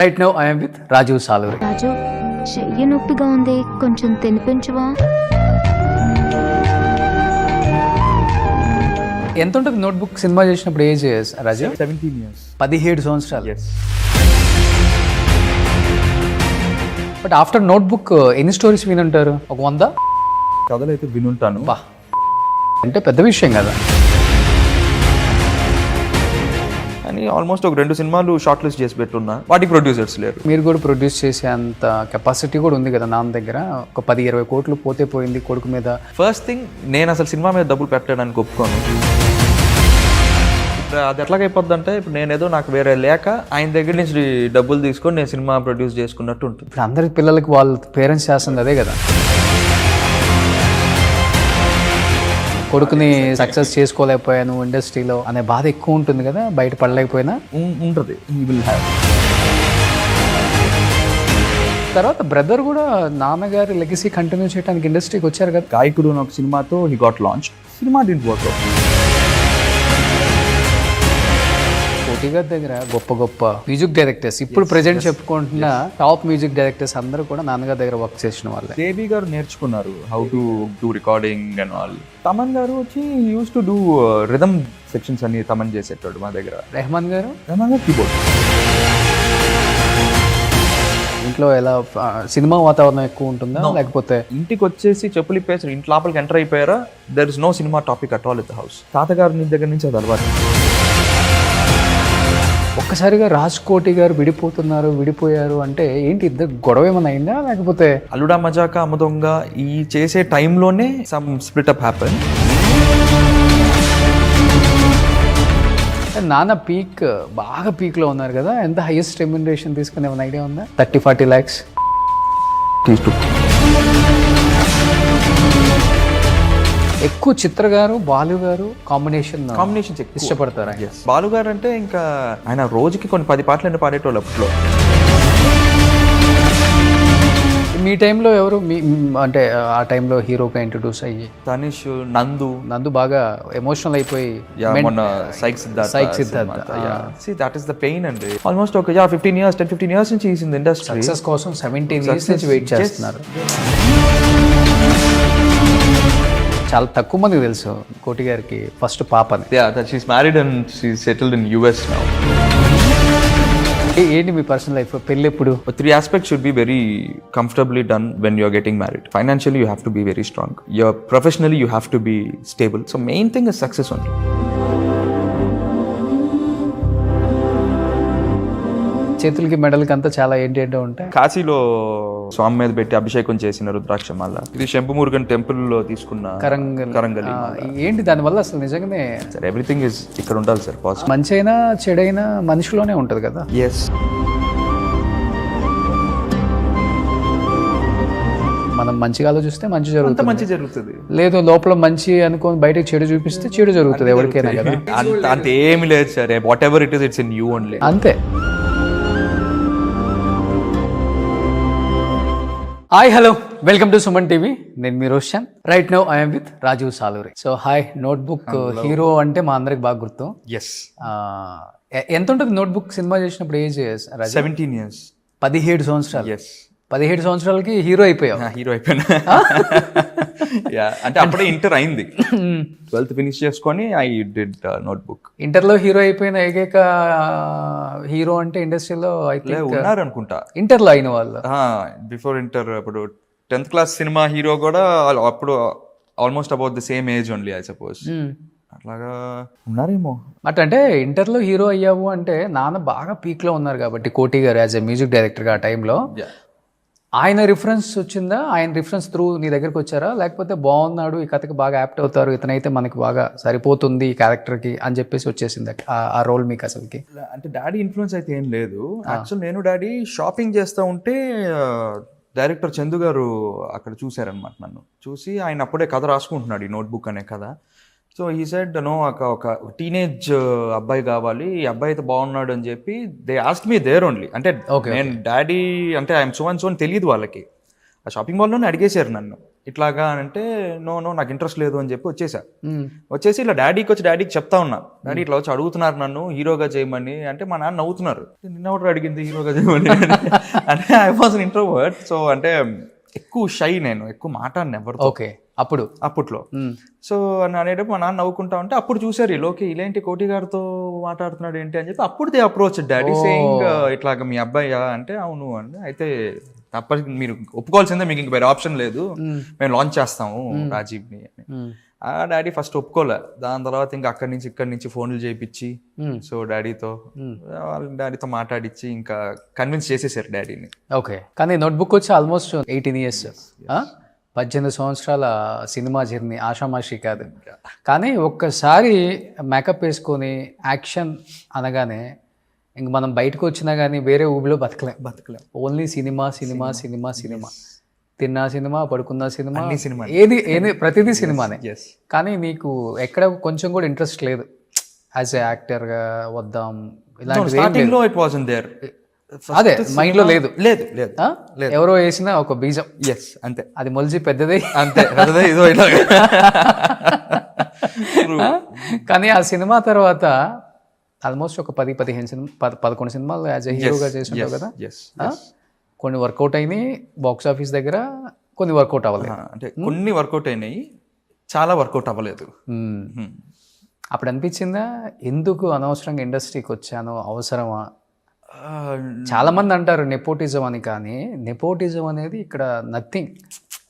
Right now I am with Raju Saluri. Raju, చెయ్యి నొప్పిగా ఉంది, కొంచెం తినిపించవా? ఎంత ఉంటుంది నోట్బుక్ సినిమా చేసినప్పుడు ఏజ్ రాజు? 17 years. 17 సంవత్సరాలు. Yes. బట్ ఆఫ్టర్ నోట్బుక్ ఎన్ని స్టోరీస్ వినుంటారు? ఒక 100 కథలు అయితే వినుంటాను. బా, అంటే పెద్ద విషయం కదా. అని ఆల్మోస్ట్ ఒక 2 సినిమాలు షార్ట్ లిస్ట్ చేసి పెట్టున్నా, వాటికి ప్రొడ్యూసర్స్ లేరు. మీరు కూడా ప్రొడ్యూస్ చేసే అంత కెపాసిటీ కూడా ఉంది కదా నాన్న దగ్గర. ఒక 10-20 కోట్లు పోతే పోయింది కొడుకు మీద. ఫస్ట్ థింగ్, నేను అసలు సినిమా మీద డబ్బులు పెట్టడానికి ఒప్పుకోను. ఇప్పుడు అది ఎట్లాగైపోద్ది అంటే, ఇప్పుడు నేనేదో నాకు వేరే లేక ఆయన దగ్గర నుంచి డబ్బులు తీసుకొని నేను సినిమా ప్రొడ్యూస్ చేసుకున్నట్టు ఉంటుంది. ఇప్పుడు అందరి పిల్లలకి వాళ్ళ పేరెంట్స్ చేస్తుంది అదే కదా. కొడుకుని సక్సెస్ చేసుకోలేకపోయాను ఇండస్ట్రీలో అనే బాధ ఎక్కువ ఉంటుంది కదా, బయట పడలేకపోయినా ఉంటుంది. He will have. తర్వాత బ్రదర్ కూడా నాన్నగారి లెగసీ కంటిన్యూ చేయడానికి ఇండస్ట్రీకి వచ్చారు కదా. గాయకుడు అనే ఒక సినిమాతో he got launch. Cinema didn't work out. కోటి గారి దగ్గర గొప్ప గొప్ప మ్యూజిక్ డైరెక్టర్స్, ఇప్పుడు ప్రెజెంట్ చెప్పుకుంటున్న టాప్ మ్యూజిక్ డైరెక్టర్స్ అందరూ కూడా నాన్నగారి దగ్గర వర్క్ చేసిన వాళ్ళే. దేవి గారు నేర్చుకున్నారు how to do recording and all. Thaman garu వచ్చి use to do rhythm sections అన్ని తమన్ చేసేటాడు మా దగ్గర. రెహమాన్ గారు కీబోర్డ్. ఇంట్లో ఎలా సినిమా వాతావరణం ఎక్కువ ఉంటుందా, లేకపోతే ఇంటికి వచ్చేసి చెప్పులు ఇప్పేసి ఇంటి లోపలికి ఎంటర్ అయిపోయారా, there is no cinema topic at all in the house. తాతగారి దగ్గర నుంచి అది అలవాటు. ఒక్కసారిగా రాజ్ కోటి గారు విడిపోయారు అంటే ఏంటి, ఇద్దరు గొడవ ఏమైనా అయిందా, లేకపోతే అల్లుడా మజాక అమ్మదొంగ ఈ చేసే టైంలోనే సమ్ స్ప్లిట్ అప్ హ్యాపెన్. నాన్న బాగా పీక్లో ఉన్నారు కదా. ఎంత హైయెస్ట్ రెమ్యునరేషన్ తీసుకునే ఏమైనా ఐడియా ఉందా? 30-40 lakhs ఎక్కువ. చిత్ర గారు బాలు గారు కాంబినేషన్స్ ఇష్టపడతారా? బాలు గారు అంటే ఇంకా ఆయన రోజుకి కొన్ని 10 పాటలు పాడేటోళ్ళు అప్పట్లో. మీ టైంలో ఎవరు అంటే ఆ టైంలో హీరోగా ఇంట్రొడ్యూస్ అయ్యి? తనిష్, నందు బాగా ఎమోషనల్ అయిపోయి మొన్న psych Siddhartha. See, that is the pain అండి. ఆల్మోస్ట్ ఒక 10-15 years నుంచి is in the industry. Success కోసం 17 years నుంచి వెయిట్ చేస్తున్నారు. చాలా తక్కువ మందికి తెలుసు కోటి గారికి ఫస్ట్ పాపని. She's married and she's settled in US now. ఏంటి మీ పర్సనల్ లైఫ్, పెళ్ళి ఎప్పుడు? 3 aspects should be very comfortably done when you're getting married. Financially, you have to be very strong. Professionally, you have to be stable. So main thing is success only. చేతులకి మెడలకి అంతా చాలా ఏంటంటే ఉంటాయి. కాశీలో స్వామి మీద పెట్టి అభిషేకం చేసిన రుద్రాక్ష మాల. ఇది శంభుమురుగన్ టెంపుల్ లో తీసుకున్న కరంగలి. ఏంటి దానివల్ల అసలు నిజంగానే సార్ ఎవ్రీథింగ్ ఇస్ ఇక్కడ ఉండాలి సార్. పాజిటివ్ మంచి అయినా చెడైనా మనిషిలోనే ఉంటది కదా. ఎస్, మనం మంచిగా ఆలోచిస్తే మంచి జరుగుతుంది. లేదు లోపల మంచి అనుకోని బయటకు చెడు చూపిస్తే చెడు జరుగుతుంది ఎవరికైనా కదా. అంత ఏమి లేదు sir. Whatever it is, it's in you only. అంతే. Hi, hello, welcome to Suman TV. నేను మీ Roshan. Right now I am with Raju Saluri. So hi. Notebook hero అంటే మా అందరికి బాగా గుర్తు. ఎస్. ఎంత ఉంటుంది నోట్బుక్ సినిమా చేసినప్పుడు ఏజ్? 17 years. 17 సంవత్సరాలు. ఎస్. 17 సంవత్సరాలకి హీరో అయిపోయావు. అంటే అప్పుడే ఇంటర్ అయింది. 12th ఫినిష్ చేసుకొని ఐ డిడ్ నోట్బుక్. ఇంటర్లో హీరో అయిపోయిన ఏకైక హీరో అంటే ఇండస్ట్రీలో అయితే ఉన్నారు అనుకుంటా. ఇంటర్లో అయిన వాళ్ళు బిఫోర్ ఇంటర్ అప్పుడు 10th క్లాస్ సినిమా హీరో కూడా అప్పుడు almost about the same age only I suppose. అట్లాగా ఉన్నారేమో. అంటే ఇంటర్లో హీరో అయ్యావు అంటే నాన్న బాగా పీక్లో ఉన్నారు కాబట్టి కోటి గారు యాజ్ ఎ మ్యూజిక్ డైరెక్టర్గా ఆ టైంలో ఆయన రిఫరెన్స్ వచ్చిందా? ఆయన రిఫరెన్స్ త్రూ నీ దగ్గరకు వచ్చారా, లేకపోతే బాగున్నాడు ఈ కథకి బాగా యాప్ట్ అవుతారు ఇతనైతే మనకి బాగా సరిపోతుంది ఈ క్యారెక్టర్కి అని చెప్పేసి వచ్చేసింది ఆ రోల్ మీకు అసలుకి? అంటే డాడీ ఇన్ఫ్లుయెన్స్ అయితే ఏం లేదు. యాక్చువల్ నేను డాడీ షాపింగ్ చేస్తూ ఉంటే డైరెక్టర్ చందు గారు అక్కడ చూశారనమాట. నన్ను చూసి ఆయన అప్పుడే కథ రాసుకుంటున్నాడు, ఈ నోట్బుక్ అనే కథ. సో ఈ సైడ్ నో ఒక టీనేజ్ అబ్బాయి కావాలి, ఈ అబ్బాయి అయితే బాగున్నాడు అని చెప్పి they ask me there only. అంటే నేను డాడీ అంటే ఐఎమ్ సో అండ్ సో అని తెలియదు వాళ్ళకి. ఆ షాపింగ్ మాల్లోనే అడిగేశారు నన్ను. ఇట్లాగా అంటే నో నాకు ఇంట్రెస్ట్ లేదు అని చెప్పి వచ్చేసి ఇలా డాడీకి చెప్తా ఉన్నా, డాడీ ఇట్లా వచ్చి అడుగుతున్నారు నన్ను హీరోగా చేయమని. అంటే మా నాన్న నవ్వుతున్నారు, నిన్నెవరు అడిగింది హీరోగా చేయమని అంటే I was an introvert. So అంటే ఎక్కువ షై, నేను ఎక్కువ మాట్లాడిన ఎవరితో ఓకే అప్పట్లో. సో అనేటప్పుడు మా నాన్న నవ్వుకుంటా ఉంటే అప్పుడు చూసారు లోకి ఇలాంటి కోటి గారితో మాట్లాడుతున్నాడు ఏంటి అని చెప్పి అప్పుడు దే అప్రోచ్ డాడీ సేయింగ్ ఇట్లాగా మీ అబ్బాయా అంటే అవును అండి, అయితే తప్పని మీరు ఒప్పుకోవాల్సిందే, మీకు ఇంక వేరే ఆప్షన్ లేదు, మేము లాంచ్ చేస్తాము రాజీవ్ని అని. ఆ డాడీ ఫస్ట్ ఒప్పుకోలే. దాని తర్వాత ఇంకా ఇక్కడి నుంచి ఫోన్లు చేయించి సో డాడీతో మాట్లాడించి ఇంకా కన్విన్స్ చేసేసారు డాడీని. ఓకే, కానీ నోట్బుక్ వచ్చి ఆల్మోస్ట్ 18 years, 18 సంవత్సరాల సినిమా జర్నీ ఆషామాషి కాదు. కానీ ఒక్కసారి మేకప్ వేసుకొని యాక్షన్ అనగానే ఇంక మనం బయటకు వచ్చినా కానీ వేరే ఊబిలో బతకలేం. Only cinema. తిన్నా సినిమా, పడుకున్న సినిమా, ఏది ప్రతిదీ సినిమానే. కానీ నీకు ఎక్కడ కొంచెం కూడా ఇంట్రెస్ట్ లేదు యాజ్ ఎ యాక్టర్గా వద్దాం ఇలాంటి? అదే మైండ్ లో లేదు. ఎవరో వేసిన ఒక బీజం అంతే, అది మొలిచి పెద్దది అంతే. కానీ ఆ సినిమా తర్వాత ఆల్మోస్ట్ ఒక 11 సినిమాలు యాజ్ ఎ హీరోగా చేస్తుంటావు కదా. కొన్ని వర్కౌట్ అయినాయి బాక్స్ ఆఫీస్ దగ్గర, కొన్ని వర్కౌట్ అవ్వలేదు. అంటే కొన్ని వర్కౌట్ అయినాయి, చాలా వర్కౌట్ అవ్వలేదు. అప్పుడు అనిపించిందా ఎందుకు అనవసరంగా ఇండస్ట్రీకి వచ్చాను, అవసరమా? చాలా మంది అంటారు నెపోటిజం అని, కానీ నెపోటిజం అనేది ఇక్కడ నథింగ్,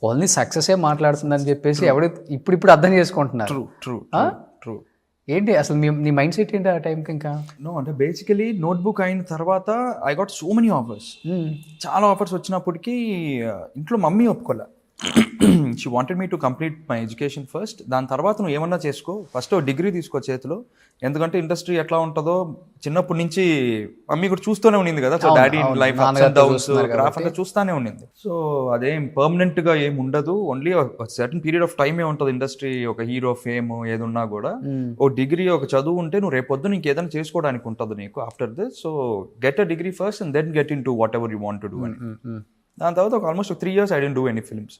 ఓన్లీ సక్సెసే మాట్లాడుతుందని చెప్పేసి ఇప్పుడు అర్థం చేసుకుంటున్నారు. ట్రూ. ఏంటి అసలు నీ మైండ్ సెట్ ఏంటి ఆ టైంకి? ఇంకా అంటే బేసికలీ నోట్బుక్ అయిన తర్వాత I got so many offers. చాలా ఆఫర్స్ వచ్చినప్పటికీ ఇంట్లో మమ్మీ ఒప్పుకోలే. She wanted me to complete my education first, దాని తర్వాత నువ్వు ఏమన్నా చేసుకో, ఫస్ట్ డిగ్రీ తీసుకో చేతిలో, ఎందుకంటే ఇండస్ట్రీ ఎట్లా ఉంటుందో చిన్నప్పటి నుంచి మమ్మీ కూడా చూస్తూనే ఉండింది కదా. So daddy life downs graph అంతా చూస్తూనే ఉండింది. సో అదేం పర్మనెంట్ గా ఏం ఉండదు, ఓన్లీ సర్టన్ పీరియడ్ ఆఫ్ టైమే ఉంటుంది ఇండస్ట్రీ. ఒక హీరో ఫేమ్ ఏదున్నా కూడా ఓ డిగ్రీ ఒక చదువు ఉంటే నువ్వు రేపొద్దు నీకు ఏదైనా చేసుకోవడానికి ఉంటుంది నీకు after this. So get a degree first and then get into whatever you want to do అని. దాని తర్వాత ఒక almost 3 years I don't do any films.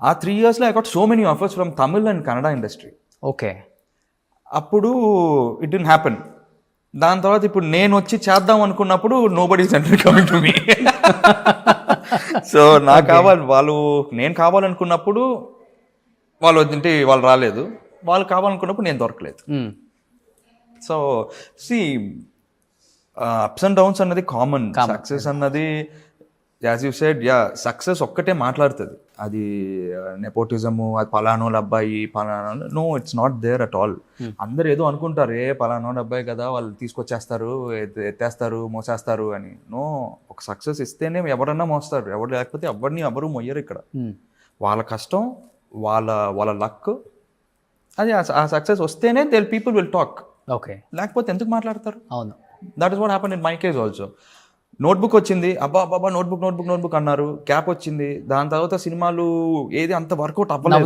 ఆ 3 yearsలో I got so many offers from Tamil and Kannada industry. Okay, అప్పుడు it didn't happen. దాని తర్వాత ఇప్పుడు నేను వచ్చి చేద్దాం అనుకున్నప్పుడు nobody is coming to me. సో నాకు కావాలి, నేను కావాలనుకున్నప్పుడు వాళ్ళు రాలేదు, వాళ్ళు కావాలనుకున్నప్పుడు నేను దొరకలేదు. సో అప్స్ అండ్ డౌన్స్ అన్నది కామన్. సక్సెస్ అన్నది యాజ్ యూ సెడ్, సక్సెస్ ఒక్కటే మాట్లాడుతుంది. అది నెపోటిజము, అది పలానోళ్ళ అబ్బాయి పలానా, no it's not there at all. అందరు ఏదో అనుకుంటారు, పలానోళ్ళ అబ్బాయి కదా వాళ్ళు తీసుకొచ్చేస్తారు, ఎత్తేస్తారు, మోసేస్తారు అని. నో, ఒక సక్సెస్ ఇస్తేనే ఎవరన్నా మోస్తారు, ఎవరు లేకపోతే ఎవరు మొయ్యరు ఇక్కడ. వాళ్ళ కష్టం, వాళ్ళ లక్, అది ఆ సక్సెస్ వస్తేనే పీపుల్ విల్ టాక్. ఓకే, లేకపోతే ఎందుకు మాట్లాడతారు? అవును, that is what happened in my case also. Notebook వచ్చింది, అబ్బా నోట్బుక్ అన్నారు, గ్యాప్ వచ్చింది. దాని తర్వాత సినిమాలు ఏది అంత వర్కౌట్ అవ్వలేదు.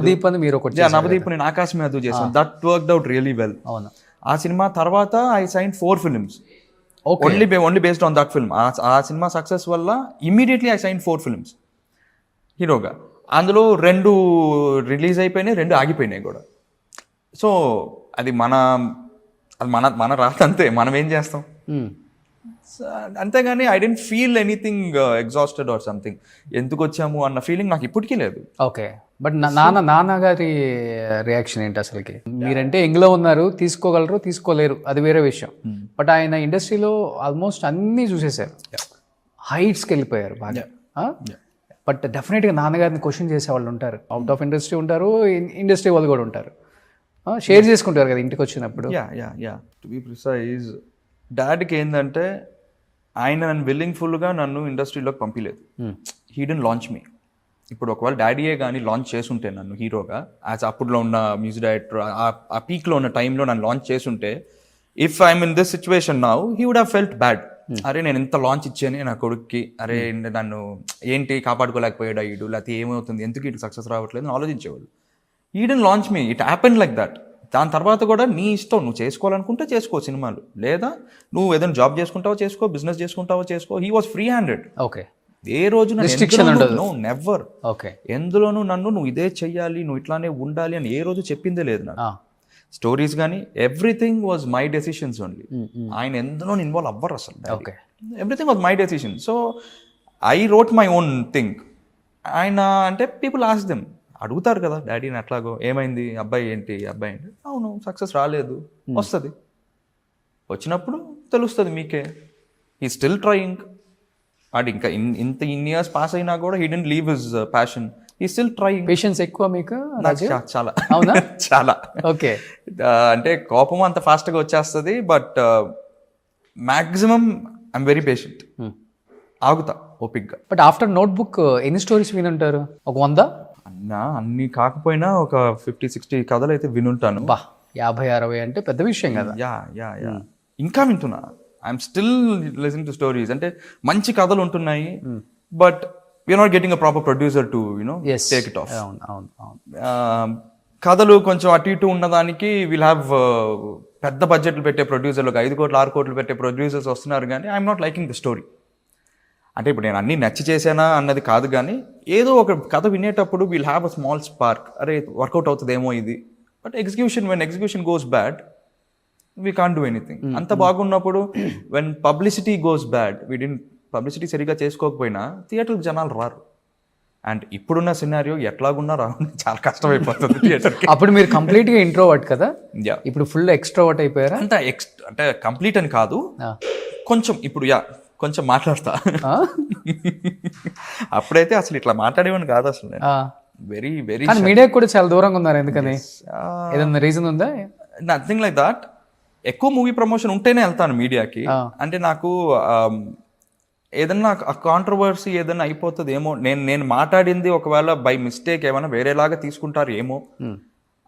నవదీప్ నేను ఆకాశం మీద చేశాను, that worked out really well. ఆ సినిమా తర్వాత I sign 4 films only based on that film. ఆ సినిమా సక్సెస్ వల్ల ఇమ్మీడియట్లీ ఐ సైన్ 4 films హీరోగా. అందులో 2 రిలీజ్ అయిపోయినాయి, 2 ఆగిపోయినాయి కూడా. సో అది మన రాత అంతే, మనం ఏం చేస్తాం అంతేగాని I didn't feel anything exhausted or something. ఎందుకు వచ్చాము అన్న ఫీలింగ్ నాకు ఇప్పటికీ లేదు. ఓకే, బట్ నాన్నగారి రియాక్షన్ ఏంటి అసలుకి? మీరంటే ఎంగ్లో ఉన్నారు, తీసుకోగలరు తీసుకోలేరు అది వేరే విషయం. బట్ ఆయన ఇండస్ట్రీలో ఆల్మోస్ట్ అన్నీ చూసేశారు, హైట్స్కి వెళ్ళిపోయారు బాగా. బట్ డెఫినెట్గా నాన్నగారిని క్వశ్చన్ చేసేవాళ్ళు ఉంటారు, అవుట్ ఆఫ్ ఇండస్ట్రీ ఉంటారు, ఇండస్ట్రీ వాళ్ళు కూడా ఉంటారు, షేర్ చేసుకుంటారు కదా ఇంటికి వచ్చినప్పుడు. టు బి ప్రిసైజ్, డాడీకి ఏంటంటే ఆయన నన్ను విల్లింగ్ఫుల్గా నన్ను ఇండస్ట్రీలోకి పంపించలేదు. హీ డెంట్ లాంచ్ మీ. ఇప్పుడు ఒకవేళ డాడీయే కానీ లాంచ్ చేసుంటే నన్ను హీరోగా, యాజ్ అప్పుడులో ఉన్న మ్యూజిక్ డైరెక్టర్, ఆ పీక్లో ఉన్న టైంలో నన్ను లాంచ్ చేసుంటే, if I'm in this situation now, he would have felt bad. అరే నేను ఇంత లాంచ్ ఇచ్చాను నా కొడుక్కి, అరే నన్ను ఏంటి కాపాడుకోలేకపోయాడు అయ్యాడు, లేకపోతే ఏమవుతుంది, ఎందుకు ఇటు సక్సెస్ రావట్లేదు అని ఆలోచించేవాళ్ళు. He didn't launch me, it happen like that. దాని తర్వాత కూడా నీ ఇష్టం, నువ్వు చేసుకోవాలనుకుంటే చేసుకో సినిమాలు, లేదా నువ్వు ఏదైనా జాబ్ చేసుకుంటావో చేసుకో, బిజినెస్ చేసుకుంటావో చేసుకో. He was free handed. Okay, ఏ రోజు Restriction ఉండదు. Never okay. ఎందులోనూ నన్ను నువ్వు ఇదే చెయ్యాలి, నువ్వు ఇట్లానే ఉండాలి అని ఏ రోజు చెప్పిందే లేదు నాకు. స్టోరీస్ కానీ everything was my decisions only. ఆయన ఎందులో ఇన్వాల్వ్ అవ్వరు అసలు. Okay. Everything was my decision. So I wrote my own thing. ఆయన అంటే పీపుల్ ఆస్క్ దెమ్, అడుగుతారు కదా డాడీని అట్లాగో, ఏమైంది అబ్బాయి ఏంటి, అబ్బాయి ఏంటి, అవును సక్సెస్ రాలేదు, వస్తుంది, వచ్చినప్పుడు తెలుస్తుంది మీకే. He still trying. అది ఇంకా ఇన్ని ఇయర్స్ పాస్ అయినా కూడా he didn't leave his passion. He still trying. Patience ఎక్కువ మీకు రాజు? చాలా. అవునా? చాలా. ఓకే. అంటే కోపం అంత ఫాస్ట్గా వచ్చేస్తుంది, but maximum I'm very patient. ఆగుతా ఓపిక్గా. బట్ ఆఫ్టర్ నోట్బుక్ ఎన్ని స్టోరీస్ వినుంటారు? ఒక 100? అన్ని కాకపోయినా ఒక 50-60 కథలు అయితే వినుంటాను. బా, 50-60 అంటే పెద్ద విషయం కదా. యా ఇంకా వింటున్నా. I'm still listening to stories. అంటే మంచి కథలు ఉంటున్నాయి, but we're not getting a proper producer to take it off. అవును అవును అవును. కథలు కొంచెం అటు ఇటు ఉన్నదానికి విల్ హ్యావ్ పెద్ద బడ్జెట్లు పెట్టే ప్రొడ్యూసర్లు, 5 కోట్లు 6 కోట్లు పెట్టే ప్రొడ్యూసర్స్ వస్తున్నారు, కానీ I'm not liking the story. అంటే ఇప్పుడు నేను అన్నీ నచ్చి చేశానా అన్నది కాదు, కానీ ఏదో ఒక కథ వినేటప్పుడు will have a small spark, అరే వర్కౌట్ అవుతుందేమో ఇది. But when execution goes bad we can't do anything. అంత బాగున్నప్పుడు when publicity goes bad, publicity సరిగా చేసుకోకపోయినా థియేటర్కి జనాలు రారు. అండ్ ఇప్పుడున్న సినారియో ఎట్లాగున్నా రావడం చాలా కష్టమైపోతుంది థియేటర్కి. అప్పుడు మీరు కంప్లీట్గా ఇంట్రోవర్ట్ కదా, యా. ఇప్పుడు ఫుల్ ఎక్స్ట్రోవర్ట్ అయిపోయారా? అంటే కంప్లీట్ అని కాదు, కొంచెం ఇప్పుడు కొంచెం మాట్లాడతా. అప్పుడైతే అసలు ఇట్లా మాట్లాడేవాడిని కాదు అసలు. Very very. కానీ మీడియా కూడా చాలా దూరంగా ఉన్నారు, ఎందుకని? ఏదైనా రీజన్ ఉందా? Nothing like that. ఎక్కువ మూవీ ప్రమోషన్ ఉంటేనే వెళ్తాను మీడియాకి. అంటే నాకు ఏదన్నా కాంట్రవర్సీ ఏదన్నా అయిపోతుంది ఏమో, నేను మాట్లాడింది ఒకవేళ బై మిస్టేక్ ఏమైనా వేరేలాగా తీసుకుంటారు ఏమో,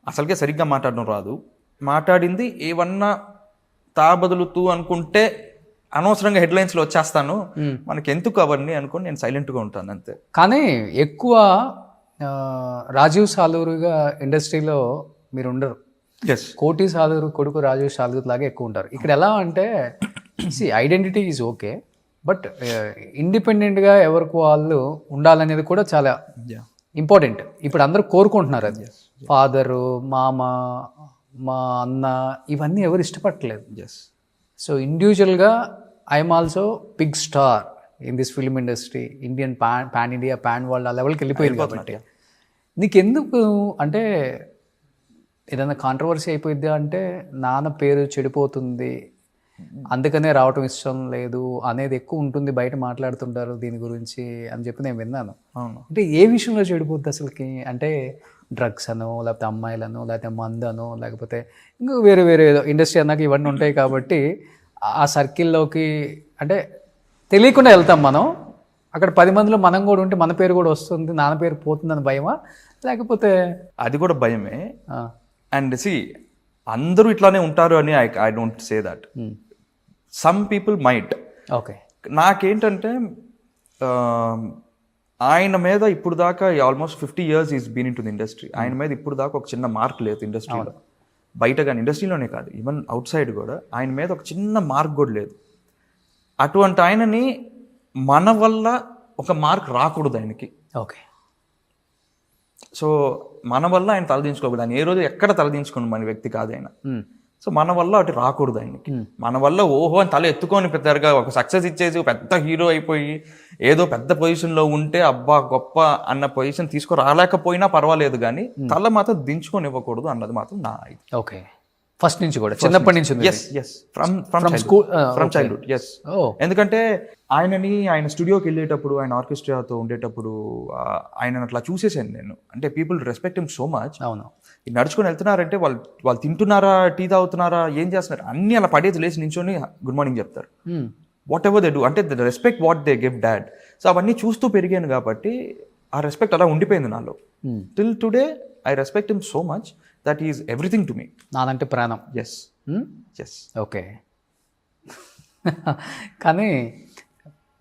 అసలుకే సరిగ్గా మాట్లాడడం రాదు. మాట్లాడింది ఏమన్నా తాబదులుతూ అనుకుంటే అనవసరంగా హెడ్లైన్స్లో వచ్చేస్తాను, మనకి ఎందుకు అవన్నీ అనుకుని నేను సైలెంట్గా ఉంటాను అంతే. కానీ ఎక్కువ రాజీవ్ సాలూరుగా ఇండస్ట్రీలో మీరు ఉండరు. కోటి సాలూరు కొడుకు రాజీవ్ సాలూరు లాగా ఎక్కువ ఉంటారు. ఇక్కడ ఎలా అంటే ఐడెంటిటీ ఈజ్ ఓకే, బట్ ఇండిపెండెంట్గా ఎవరికి వాళ్ళు ఉండాలనేది కూడా చాలా ఇంపార్టెంట్. ఇప్పుడు అందరూ కోరుకుంటున్నారు అది. ఫాదరు, మామ, మా అన్న, ఇవన్నీ ఎవరు ఇష్టపడట్లేదు. సో ఇండివిజువల్గా I'm also big star in this film industry, Indian pan India, pan world ఆ లెవెల్కి వెళ్ళిపోయింది కాబట్టి నీకెందుకు అంటే ఏదైనా కాంట్రవర్సీ అయిపోయిద్దా అంటే నాన్న పేరు చెడిపోతుంది అందుకనే రావటం ఇష్టం లేదు అనేది ఎక్కువ ఉంటుంది, బయట మాట్లాడుతుంటారు దీని గురించి అని చెప్పి నేను విన్నాను. అంటే ఏ విషయంలో చెడిపోద్ది అసలుకి? అంటే డ్రగ్స్ అనో, లేకపోతే అమ్మాయిలను, లేకపోతే మందనో, లేకపోతే ఇంకా వేరే వేరే ఏదో ఇండస్ట్రీ అన్నాక ఇవన్నీ ఉంటాయి కాబట్టి ఆ సర్కిల్లోకి అంటే తెలియకుండా వెళ్తాం మనం. అక్కడ 10 మందిలో మనం కూడా ఉంటే మన పేరు కూడా వస్తుంది, నాన్న పేరు పోతుందని భయమా, లేకపోతే? అది కూడా భయమే. అండ్ అందరూ ఇట్లానే ఉంటారు అని I don't say that. Some people might. Okay. నాకేంటంటే ఆయన మీద ఇప్పుడు దాకా almost 50 years is been in to the industry. ఆయన మీద ఇప్పుడు దాకా ఒక చిన్న మార్క్ లేదు ఇండస్ట్రీలో, బయట కానీ ఇండస్ట్రీలోనే కాదు, ఈవెన్ అవుట్ సైడ్ కూడా ఆయన మీద ఒక చిన్న మార్క్ కూడా లేదు. అటువంటి ఆయనని మన వల్ల ఒక మార్క్ రాకూడదు ఆయనకి. ఓకే. సో మన వల్ల ఆయన తలదించుకోకూడదు. ఆయన ఏ రోజు ఎక్కడ తలదించుకున్న మన వ్యక్తి కాదు ఆయన. సో మన వల్ల అటు రాకూడదు ఆయనకి. మన వల్ల ఓహో అని తల ఎత్తుకొని పెద్దగా ఒక సక్సెస్ ఇచ్చేసి పెద్ద హీరో అయిపోయి ఏదో పెద్ద పొజిషన్లో ఉంటే అబ్బా గొప్ప అన్న పొజిషన్ తీసుకురాలేకపోయినా పర్వాలేదు, కానీ తల మాత్రం దించుకొని ఇవ్వకూడదు అన్నది మాత్రం నా ఇది. ఓకే. ఫస్ట్ నుంచి కూడా చిన్నప్పటి నుంచి ఫ్రమ్ చైల్డ్హుడ్. ఎస్. ఎందుకంటే ఆయన స్టూడియోకి వెళ్ళేటప్పుడు, ఆయన ఆర్కెస్ట్రాతో ఉండేటప్పుడు ఆయన అట్లా చూసేసాను నేను. అంటే people respect him so much. అవును. నడుచుకొని వెళ్తున్నారంటే వాళ్ళు తింటున్నారా, టీ తాగుతున్నారా, ఏం చేస్తున్నారు అన్ని అలా పడేది లేచి నించొని గుడ్ మార్నింగ్ చెప్తారు. వాట్ ఎవర్ దే డూ, అంటే the respect what they give dad. So అవన్నీ చూస్తూ పెరిగాను కాబట్టి ఆ రెస్పెక్ట్ అలా ఉండిపోయింది నాలో. Till today I respect him so much that is everything to me. నాదంటే ప్రాణం. ఎస్. ఓకే. కానీ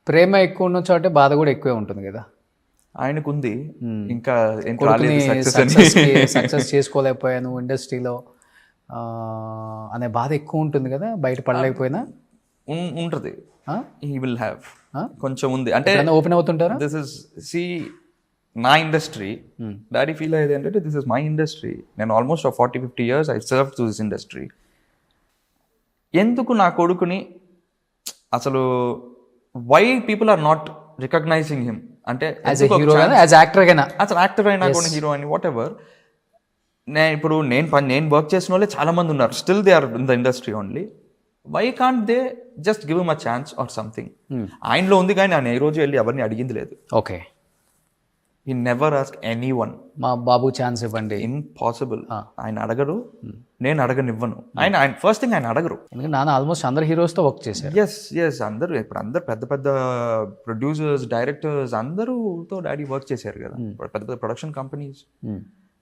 ప్రేమ ఎక్కువ ఉన్న చోటే బాధ కూడా ఎక్కువే ఉంటుంది కదా ఆయనకుంది. ఇంకా సక్సెస్ చేసుకోలేకపోయాను ఇండస్ట్రీలో అనే బాధ ఎక్కువ ఉంటుంది కదా, బయట పడలేకపోయినా. ఉంటుంది, Huh? He will have Huh? కొంచెం ఉంది అంటే ఓపెన్ అవుతుంటారా? దిస్ ఇస్ సి నా ఇండస్ట్రీ. డాడీ ఫీల్ అయ్యేది ఏంటంటే దిస్ ఇస్ మై ఇండస్ట్రీ, నేను almost 40-50 years I serve to this industry. ఎందుకు నా కొడుకుని అసలు why people are not recognizing him అంటే యాజ్ ఎ హీరో గానా యాజ్ యాక్టర్ గానా? అసలు యాక్టర్ అయినా కూడా హీరో అని వాట్ ఎవర్. నేను వర్క్ చేసిన వాళ్ళే చాలా మంది ఉన్నారు, still they are in the industry only. Why can't they just give him a chance or something? ఆయనలో ఉంది కానీ ఆయన ఏ రోజు వెళ్ళి ఎవరిని అడిగింది లేదు. Okay, he never ask any one మా బాబు ఛాన్స్ ఇవ్వండి. ఇంపాసిబుల్. ఆయన అడగరు, నేను అడగనివ్వను. ఆయన ఫస్ట్ థింగ్ ఆయన అడగరు. ఎందుకంటే నాన్న ఆల్మోస్ట్ అందరు హీరోస్తో వర్క్ చేశారు. ఎస్ అందరూ ఇప్పుడు అందరు పెద్ద పెద్ద ప్రొడ్యూసర్స్, డైరెక్టర్స్ అందరూతో డాడీ వర్క్ చేశారు కదా, పెద్ద పెద్ద production companies.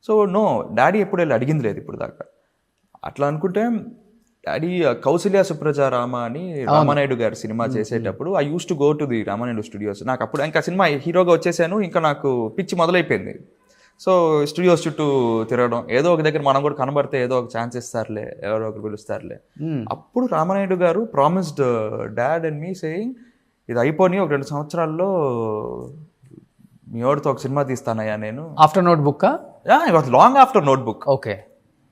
So no, daddy ఎప్పుడు వెళ్ళి అడిగింది లేదు ఇప్పుడు దాకా. అట్లా అనుకుంటే డాడీ కౌసల్య సుప్రజ రామ అని రామానాయుడు గారి సినిమా చేసేటప్పుడు I use to go to the Ramanaidu studios. నాకు అప్పుడు ఇంకా సినిమా హీరోగా వచ్చేసాను, ఇంకా నాకు పిచ్చి మొదలైపోయింది. సో స్టూడియోస్ చుట్టూ తిరగడం, ఏదో ఒక దగ్గర మనం కూడా కనబడితే ఏదో ఒక ఛాన్స్ ఇస్తారులే, ఎవరో ఒకరు పిలుస్తారులే. అప్పుడు రామానాయుడు గారు promised dad and me saying, ఇది అయిపోయి ఒక 2 సంవత్సరాల్లో మీ ఎవరితో ఒక సినిమా తీస్తానయ్యా నేను. After note book long after note book. Okay,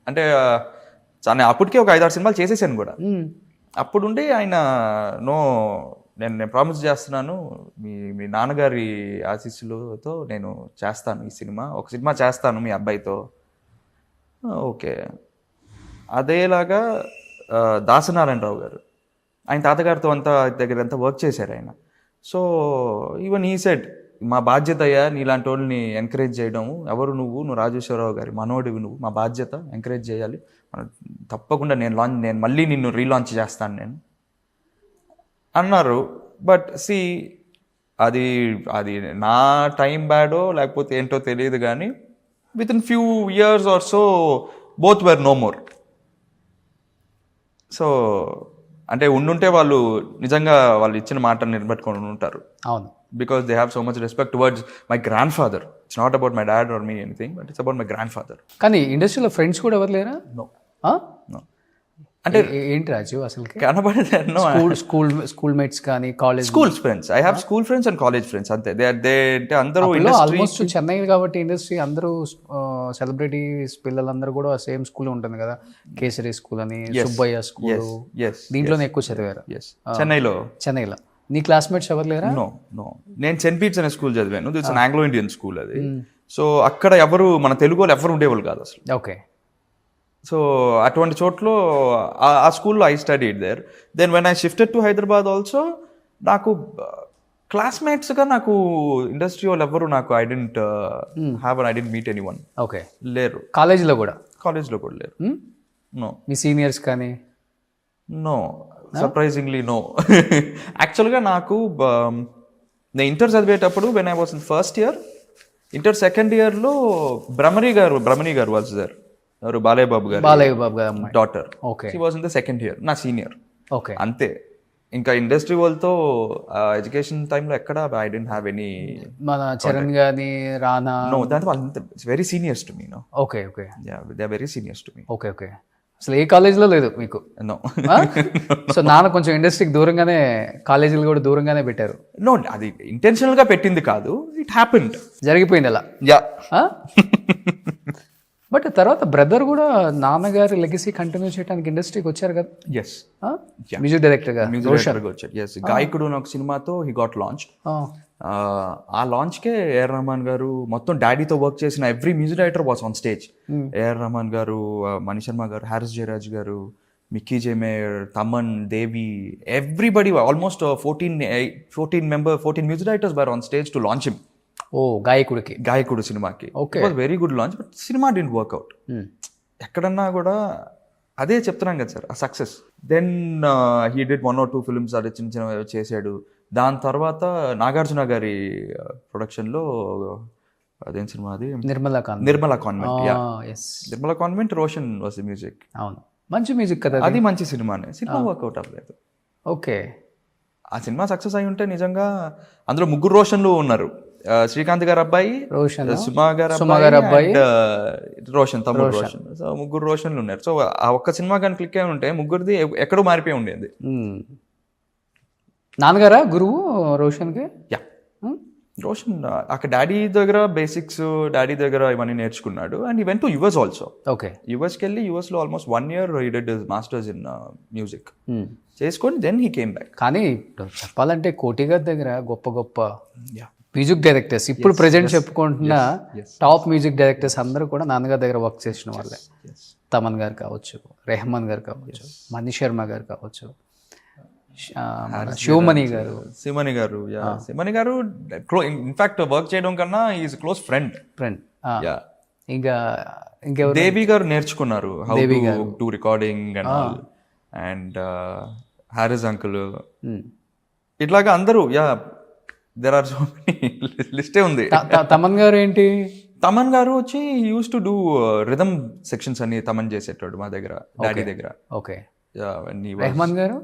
అంటే అప్పటికే ఒక 5-6 సినిమాలు చేసేసాను కూడా. అప్పుడుండి ఆయన నో, నేను ప్రామిస్ చేస్తున్నాను, మీ నాన్నగారి ఆశీస్సులతో నేను చేస్తాను ఈ సినిమా, ఒక సినిమా చేస్తాను మీ అబ్బాయితో. ఓకే, అదేలాగా దాసనారాయణరావు గారు, ఆయన తాతగారితో దగ్గర అంతా వర్క్ చేశారు ఆయన. సో ఈవెన్ ఈ సెడ్, మా బాధ్యత అయ్యా నీలాంటి వాళ్ళని ఎంకరేజ్ చేయడము, ఎవరు నువ్వు రాజేశ్వరరావు గారి మనోడివి, నువ్వు మా బాధ్యత ఎంకరేజ్ చేయాలి, తప్పకుండా నేను మళ్ళీ నిన్ను రీలాంచ్ చేస్తాను నేను అన్నారు. బట్ సి అది నా టైం బ్యాడో లేకపోతే ఏంటో తెలియదు కానీ within few years or so both were no more. So అంటే ఉండుంటే వాళ్ళు నిజంగా వాళ్ళు ఇచ్చిన మాట నిలబెట్టుకొని ఉంటారు. అవును, because they have so much respect towards my grandfather. It's not about my dad or me anything, but it's about my grandfather. కానీ ఇండస్ట్రీలో ఫ్రెండ్స్ కూడా ఎవరు లేరా? No. ఆ? No. అంటే ఏంటి రాజు అసలు కనబడేది no. స్కూల్ మేట్స్ కానీ college school friends, I have school friends and college friends అంతే. they అంటే అందరూ industry ఆల్మోస్ట్ చెన్నై కాబట్టి ఇండస్ట్రీ అందరూ సెలబ్రిటీస్ పిల్లలందరూ కూడా సేమ్ స్కూల్ ఉంటుంది కదా, కేసరి స్కూల్ అని, సుబ్బయ్య స్కూల్, దీంట్లోనే ఎక్కువ చదివారు. చెన్నైలో నీ క్లాస్మేట్స్ ఎవరు లేరా? నో నేను సెయింట్ పీట్స్ అనే స్కూల్ చదివాను. That's an Anglo Indian school అది. సో అక్కడ ఎవరు మన తెలుగు వాళ్ళు ఎవరు ఉండేవాళ్ళు కాదు అసలు. ఓకే, సో అటువంటి చోట్ల ఆ స్కూల్లో I studied there. Then when I shifted to Hyderabad also నాకు క్లాస్మేట్స్గా నాకు ఇండస్ట్రీ వాళ్ళు ఎవరు నాకు I didn't meet anyone. Okay, లేరు. కాలేజీలో కూడా లేరు. నో. మీ సీనియర్స్ కానీ? No, surprisingly no. యాక్చువల్గా నాకు నేను ఇంటర్ చదివేటప్పుడు when I was in first year, inter second ఇయర్లో బ్రహ్మణి గారు వాజ్ దేర్, ఎవరు Balayya Babu garu daughter. Okay, she was in the second year, నా సీనియర్. ఓకే, అంతే. ఇంకా ఇండస్ట్రీ వాళ్ళతో ఎడ్యుకేషన్ టైంలో ఎక్కడ ఐ డెంట్ హ్యావ్ ఎనీ. మన చరణ్ గాని, రానా? నో, దాంతో వాళ్ళు very seniors to me. No. Okay, they are very seniors to me. Okay, అసలు ఏ కాలేజీలో లేదు మీకు? నో. సో నాన్న కొంచెం ఇండస్ట్రీకి దూరంగానే, కాలేజీలు కూడా దూరంగానే పెట్టారు? నో, అది ఇంటెన్షనల్ గా పెట్టింది కాదు, ఇట్ హ్యాపెండ్, జరిగిపోయింది అలా. యా. బట్ తర్వాత బ్రదర్ కూడా నాన్నగారి లెగసీ కంటిన్యూ చేయడానికి ఇండస్ట్రీకి వచ్చారు కదా? ఎస్, మ్యూజిక్ డైరెక్టర్ గా వచ్చారు. ఎస్, గాయకుడు అనే ఒక సినిమాతో హీ గాట్ లాంచ్. ఆ లాంచ్కే ఏఆర్ రెహమాన్ గారు, మొత్తం డాడీతో వర్క్ చేసిన every music director was on stage. A R Rahman garu, Mani Sharma garu, Harris Jayaraj garu, Mickey J Meyer, Thaman, Devi, everybody, almost 14 music directors were on stage to launch him. ఓ, గాయకుడు సినిమాకి. It was very good launch, but cinema didn't work out. ఎక్కడన్నా కూడా అదే చెప్తున్నాం కదా సార్, ఆ success. Then he did 1 or 2 films, అది చిన్న చిన్న చేశాడు. దాని తర్వాత నాగార్జున గారి ప్రొడక్షన్లో అదేం సినిమా అది, Nirmala convent. Nirmala convent, Roshan was the music. అవును, మంచి మ్యూజిక్ కదా అది, మంచి సినిమానే. సినిమా వర్క్అవుట్ అవ్వలేదు. ఓకే, ఆ సినిమా సక్సెస్ అయి ఉంటే నిజంగా, అందులో 3 రోషన్లు ఉన్నారు. శ్రీకాంత్ గారు అబ్బాయి, సుమా గారు అబ్బాయి, రోషన్, తమ్ముడు రోషన్. సో 3 రోషన్లు ఉన్నారు. సో ఆ ఒక్క సినిమా కానీ క్లిక్ అయి ఉంటే ముగ్గురిది ఎక్కడో మారిపోయి ఉండేది. నాన్నగారా గురువు రోషన్కి? యా రోషన్ అక్కడ డాడీ దగ్గర బేసిక్స్, డాడీ దగ్గర ఇవన్నీ నేర్చుకున్నాడు. And he went to US also. Okay. యుఎస్కి వెళ్ళి యుఎస్లో almost 1 year he did his masters in music చేసుకొని దెన్ హీ కేమ్ బ్యాక్. కానీ ఇప్పుడు చెప్పాలంటే కోటి గారి దగ్గర గొప్ప గొప్ప మ్యూజిక్ డైరెక్టర్స్ ఇప్పుడు ప్రెజెంట్ చెప్పుకుంటున్న టాప్ మ్యూజిక్ డైరెక్టర్స్ అందరూ కూడా నాన్నగారి దగ్గర వర్క్ చేసిన వాళ్ళే. తమన్ గారు కావచ్చు, రెహమాన్ గారు కావచ్చు, మణి శర్మ గారు కావచ్చు, శివమణి గారు, సిమని గారు ఇన్ఫాక్ట్ వర్క్ చేయడం కన్నా ఈజ్ క్లోజ్ ఫ్రెండ్. ఇంకా ఇంకెవరు? దేవి గారు నేర్చుకున్నారు how to do recording and all. And Harris uncle, ఇట్లాగా అందరూ దెర్ ఆర్ సో మెనీ, లిస్టే ఉంది. తమన్ గారు ఏంటి? తమన్ గారు వచ్చి use to do rhythm sections అన్ని తమన్ చేసేటాడు మా దగ్గర, డాడీ దగ్గర. Okay. Rahman garu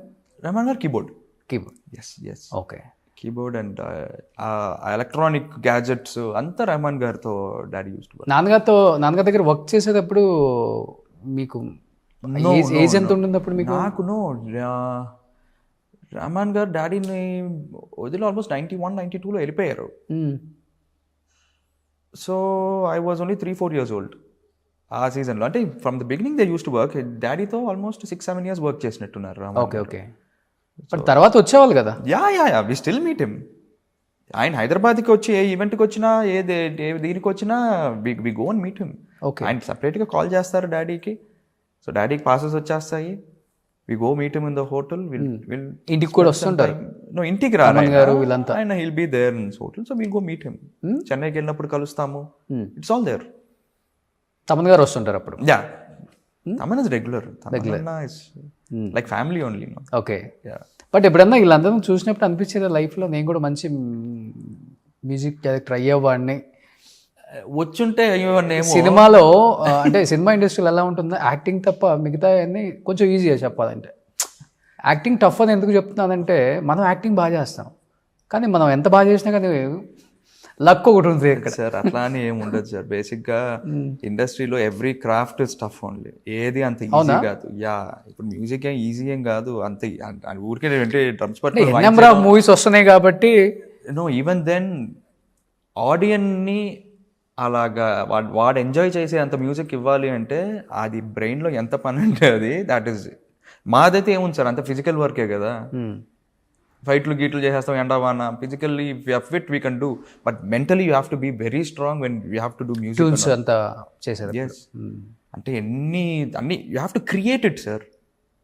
keyboard. Yes okay, keyboard and electronic gadgets అంతా రెహమాన్ గారితో డాడీ యూస్ టు. నాన్నగారి దగ్గర వర్క్ చేసేటప్పుడు మీకు ఏజ్ ఎంత ఉంటుంది అప్పుడు మీకు? నాకు రెహమాన్ గారు డాడీని వదిలి ఆల్మోస్ట్ 91, 92లో వెళ్ళిపోయారు. So I was only 3-4 years old ఆ సీజన్లో. అంటే from the beginning they use to work. డాడీతో ఆల్మోస్ట్ 6-7 years వర్క్ చేసినట్టున్నారు రెహమాన్. ఓకే. బట్ తర్వాత వచ్చేవాళ్ళు కదా? Yeah we still meet him. ఆయన హైదరాబాద్కి వచ్చి ఏ ఈవెంట్కి వచ్చినా దీనికి వచ్చినా we go and meet him. ఆయన సపరేట్గా కాల్ చేస్తారు డాడీకి. సో డాడీకి పాసెస్ వచ్చేస్తాయి. We go meet him in the hotel. ఇంటికి కూడా వస్తుంటారు? ఇంటికి రారు వీళ్ళంతా. ఆయన he'll be there in hotel. So will go meet him. చెన్నైకి వెళ్ళినప్పుడు కలుస్తాము. It's all there. తమన్ గారు వస్తుంటారు అప్పుడు? Yeah, Thaman is regular. Like family only. Okay. But ఎప్పుడన్నా వీళ్ళందరూ చూసినప్పుడు అనిపించేది లైఫ్లో నేను కూడా మంచి మ్యూజిక్ డైరెక్టర్ అయ్యేవాడిని వచ్చుంటే సినిమాలో. అంటే సినిమా ఇండస్ట్రీలో ఎలా ఉంటుందో యాక్టింగ్ తప్ప మిగతా అన్ని కొంచెం ఈజీగా చెప్పాలంటే. యాక్టింగ్ టఫ్ అని ఎందుకు చెప్తున్నానంటే మనం యాక్టింగ్ బాగా చేస్తాం, కానీ మనం ఎంత బాగా చేసినా కానీ లక్ ఒకటి ఉంది ఇక్కడ సార్. అట్లా అని ఏమి ఉండదు సార్. బేసిక్గా ఇండస్ట్రీలో every craft is tough only. ఏది అంత ఈజీ కాదు. ఇప్పుడు మ్యూజిక్ ఏం ఈజీ ఏం కాదు అంత. ఊరికే అంటే డ్రమ్స్ పట్టుకొని నెంబర్ ఆఫ్ మూవీస్ వస్తున్నాయి కాబట్టి ఈవెన్ దెన్ ఆడియన్ని అలాగా వాడు ఎంజాయ్ చేసే అంత మ్యూజిక్ ఇవ్వాలి అంటే అది బ్రెయిన్లో ఎంత పని అంటే అది దాట్ ఈస్. మాదైతే ఏముంది సార్, అంత ఫిజికల్ వర్కే కదా. ఫైట్లు గీట్లు చేసేస్తాం ఎండవాన. Physically fit we can do, but mentally you have to be very strong when you have to do music అంతా చేసేది. అంటే అన్ని you have to create it sir.